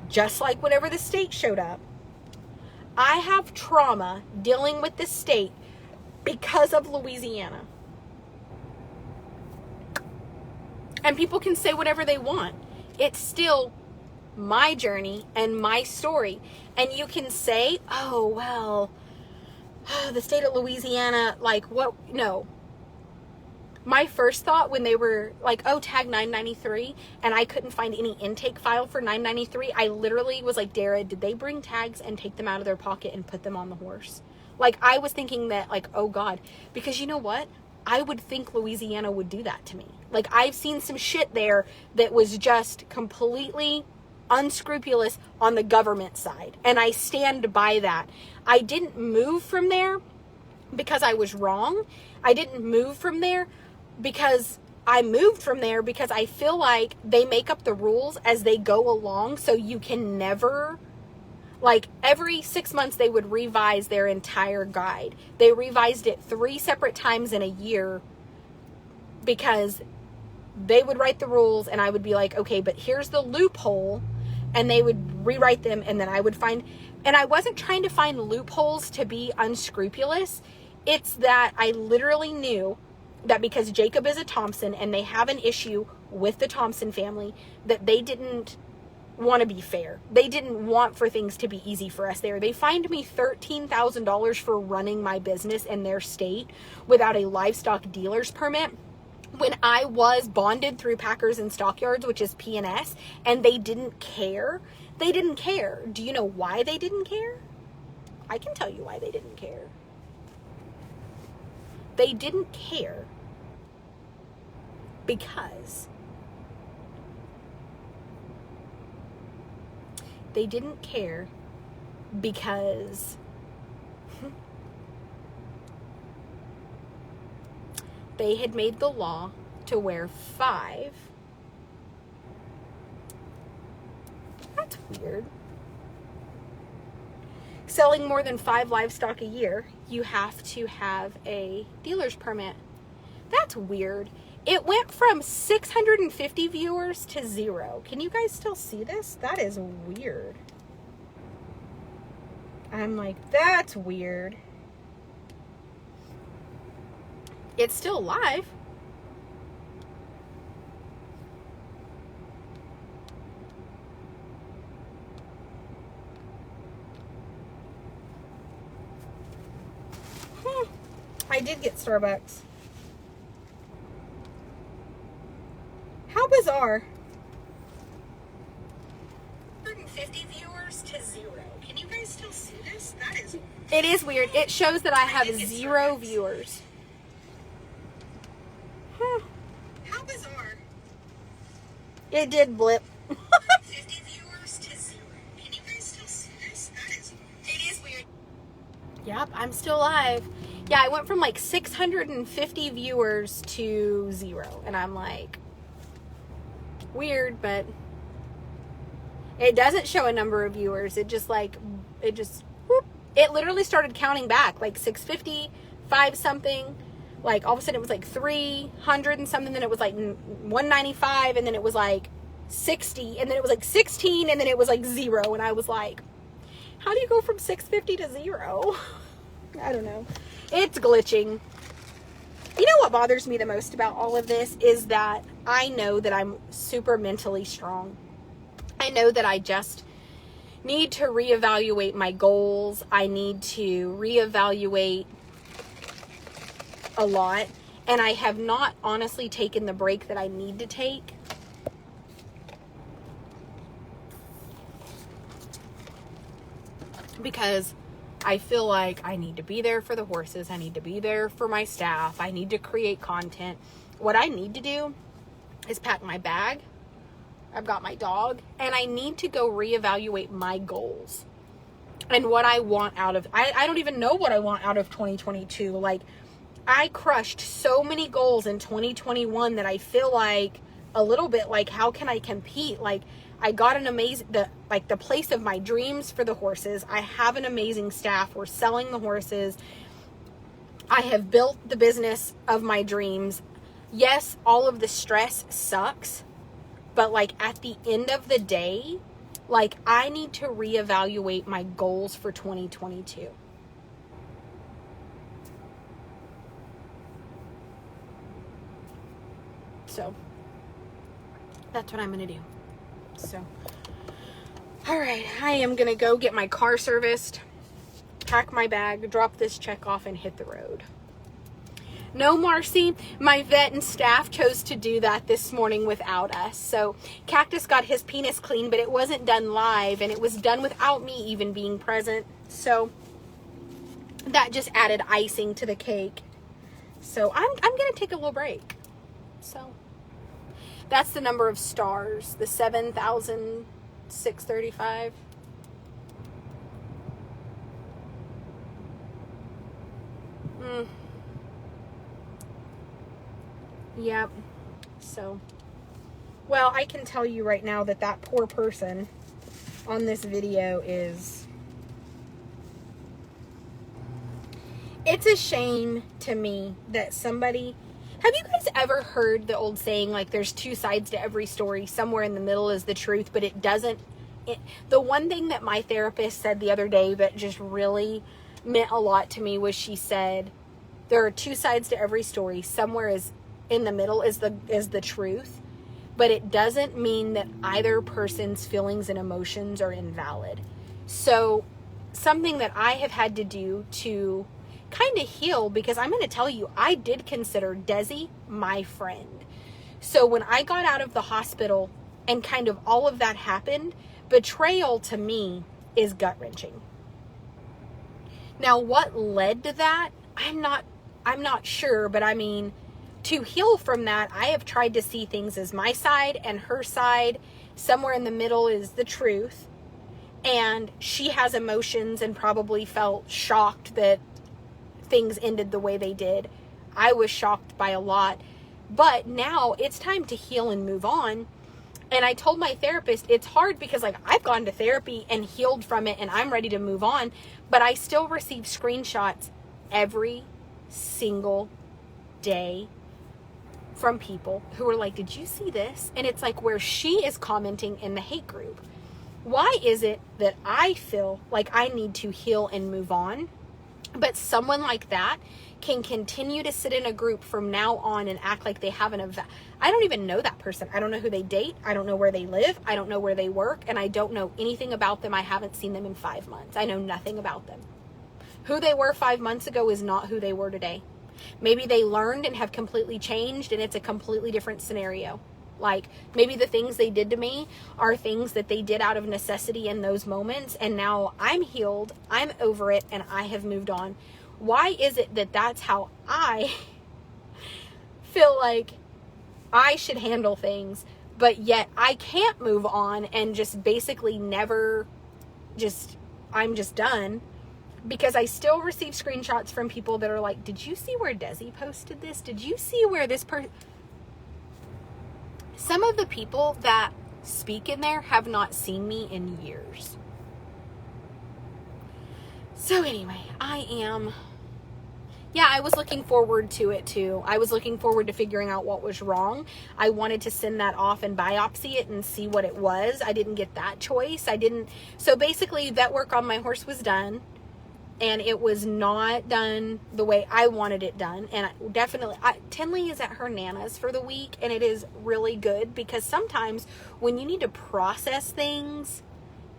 Just like whenever the state showed up. I have trauma dealing with the state because of Louisiana. And people can say whatever they want. It's still my journey and my story. And you can say, oh, well, the state of Louisiana, like, what? No. My first thought when they were like, oh, tag 993, and I couldn't find any intake file for 993, I literally was like, Dara, did they bring tags and take them out of their pocket and put them on the horse? Like, I was thinking that, like, oh God, because you know what? I would think Louisiana would do that to me. Like, I've seen some shit there that was just completely unscrupulous on the government side. And I stand by that. I didn't move from there because I was wrong. I didn't move from there because I moved from there because I feel like they make up the rules as they go along. So you can never, like, every 6 months they would revise their entire guide. They revised it 3 separate times in a year because they would write the rules and I would be like, okay, but here's the loophole. And they would rewrite them, and then I would find, and I wasn't trying to find loopholes to be unscrupulous. It's that I literally knew that because Jacob is a Thompson and they have an issue with the Thompson family, that they didn't want to be fair. They didn't want for things to be easy for us there. They fined me $13,000 for running my business in their state without a livestock dealer's permit, when I was bonded through Packers and Stockyards, which is P&S, and they didn't care. They didn't care. Do you know why they didn't care? I can tell you why they didn't care. They didn't care because they didn't care because they had made the law to wear 5. That's weird. Selling more than 5 livestock a year, you have to have a dealer's permit. That's weird. It went from 650 viewers to 0. Can you guys still see this? That is weird. I'm like, that's weird. It's still live. I did get Starbucks. How bizarre. 150 viewers to 0. Can you guys still see this? That is... It is weird. It shows that I have 0 viewers. How bizarre. It did blip. 50 viewers to 0. Can you guys still see this? It is weird. Yep, I'm still live. Yeah, I went from like 650 viewers to 0. And I'm like, weird, but it doesn't show a number of viewers. It just whoop. It literally started counting back, like 650, 5 something. Like, all of a sudden it was like 300 and something, then it was like 195, and then it was like 60, and then it was like 16, and then it was like 0, and I was like, how do you go from 650 to 0? I don't know. It's glitching. You know what bothers me the most about all of this is that I know that I'm super mentally strong. I know that I just need to reevaluate my goals. I need to reevaluate a lot. And I have not honestly taken the break that I need to take. Because I feel like I need to be there for the horses. I need to be there for my staff. I need to create content. What I need to do is pack my bag. I've got my dog. And I need to go reevaluate my goals. And what I want out of... I don't even know what I want out of 2022. Like, I crushed so many goals in 2021 that I feel like a little bit like, how can I compete? Like, I got an amazing, the place of my dreams for the horses. I have an amazing staff. We're selling the horses. I have built the business of my dreams. Yes, all of the stress sucks, but like at the end of the day, like I need to reevaluate my goals for 2022. So that's what I'm going to do. So, all right, I am going to go get my car serviced, pack my bag, drop this check off, and hit the road. No, Marcy, my vet and staff chose to do that this morning without us. So Cactus got his penis clean, but it wasn't done live, and it was done without me even being present. So that just added icing to the cake. So I'm going to take a little break. So that's the number of stars, the 7,635. Yep. So, well, I can tell you right now that that poor person on this video is... It's a shame to me that somebody... Have you guys ever heard the old saying, like, there's two sides to every story, somewhere in the middle is the truth, but it doesn't... The one thing that my therapist said the other day that just really meant a lot to me was she said, there are two sides to every story, somewhere is in the middle is the truth, but it doesn't mean that either person's feelings and emotions are invalid. So something that I have had to do to kind of heal, because I'm going to tell you, I did consider Desi my friend. So when I got out of the hospital and kind of all of that happened, betrayal to me is gut-wrenching. Now, what led to that? I'm not sure, but I mean, to heal from that, I have tried to see things as my side and her side. Somewhere in the middle is the truth. And she has emotions and probably felt shocked that things ended the way they did. I was shocked by a lot. But now it's time to heal and move on. And I told my therapist, it's hard because like I've gone to therapy and healed from it and I'm ready to move on. But I still receive screenshots every single day from people who are like, did you see this? And it's like where she is commenting in the hate group. Why is it that I feel like I need to heal and move on, but someone like that can continue to sit in a group from now on and act like they have I don't even know that person. I don't know who they date. I don't know where they live. I don't know where they work. And I don't know anything about them. I haven't seen them in 5 months. I know nothing about them. Who they were 5 months ago is not who they were today. Maybe they learned and have completely changed and it's a completely different scenario. Like maybe the things they did to me are things that they did out of necessity in those moments. And now I'm healed, I'm over it, and I have moved on. Why is it that that's how I feel like I should handle things, but yet I can't move on and just basically never I'm just done? Because I still receive screenshots from people that are like, did you see where Desi posted this? Did you see where this person... Some of the people that speak in there have not seen me in years. So anyway, I was looking forward to it too. I was looking forward to figuring out what was wrong. I wanted to send that off and biopsy it and see what it was. I didn't get that choice. So basically vet work on my horse was done. And it was not done the way I wanted it done. And Tinley is at her Nana's for the week. And it is really good because sometimes when you need to process things,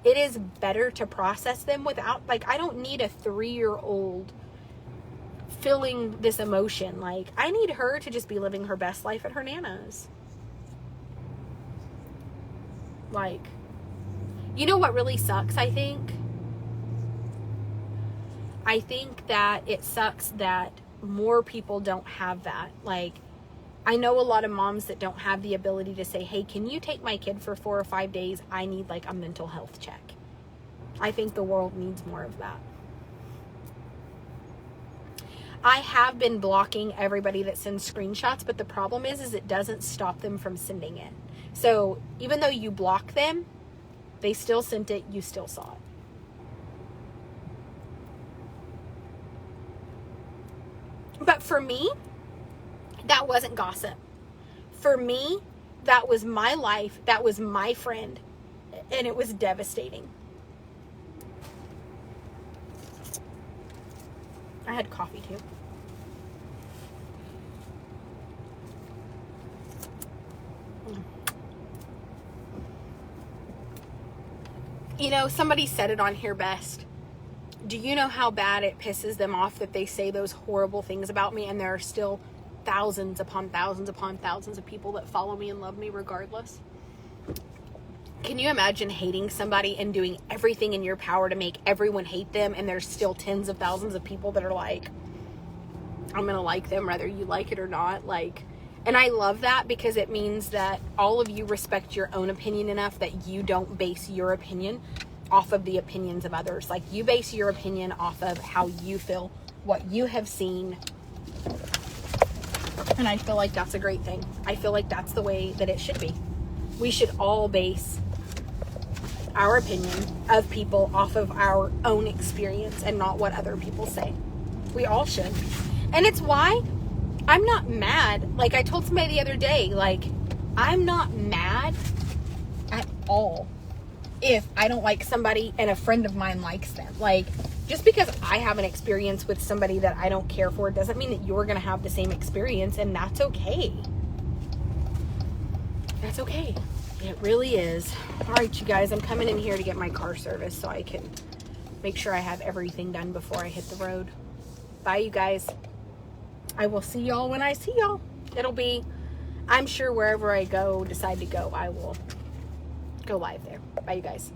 it is better to process them without, like, I don't need a 3-year-old feeling this emotion. Like, I need her to just be living her best life at her Nana's. Like, you know what really sucks, I think? I think that it sucks that more people don't have that. Like, I know a lot of moms that don't have the ability to say, hey, can you take my kid for 4 or 5 days? I need like a mental health check. I think the world needs more of that. I have been blocking everybody that sends screenshots, but the problem is it doesn't stop them from sending it. So even though you block them, they still sent it, you still saw it. But for me, that wasn't gossip. For me, that was my life. That was my friend. And it was devastating. I had coffee too. You know, somebody said it on here best. Do you know how bad it pisses them off that they say those horrible things about me and there are still thousands upon thousands upon thousands of people that follow me and love me regardless? Can you imagine hating somebody and doing everything in your power to make everyone hate them, and there's still tens of thousands of people that are like, I'm gonna like them whether you like it or not? Like, and I love that because it means that all of you respect your own opinion enough that you don't base your opinion off of the opinions of others. Like, you base your opinion off of how you feel, what you have seen. And I feel like that's a great thing. I feel like that's the way that it should be. We should all base our opinion of people off of our own experience and not what other people say. We all should. And it's why I'm not mad. Like, I told somebody the other day, like, I'm not mad at all if I don't like somebody and a friend of mine likes them. Like, just because I have an experience with somebody that I don't care for doesn't mean that you're going to have the same experience, and that's okay. That's okay. It really is. All right, you guys, I'm coming in here to get my car serviced so I can make sure I have everything done before I hit the road. Bye, you guys. I will see y'all when I see y'all. It'll be, I'm sure wherever I go, decide to go, I will go live there. Bye, you guys.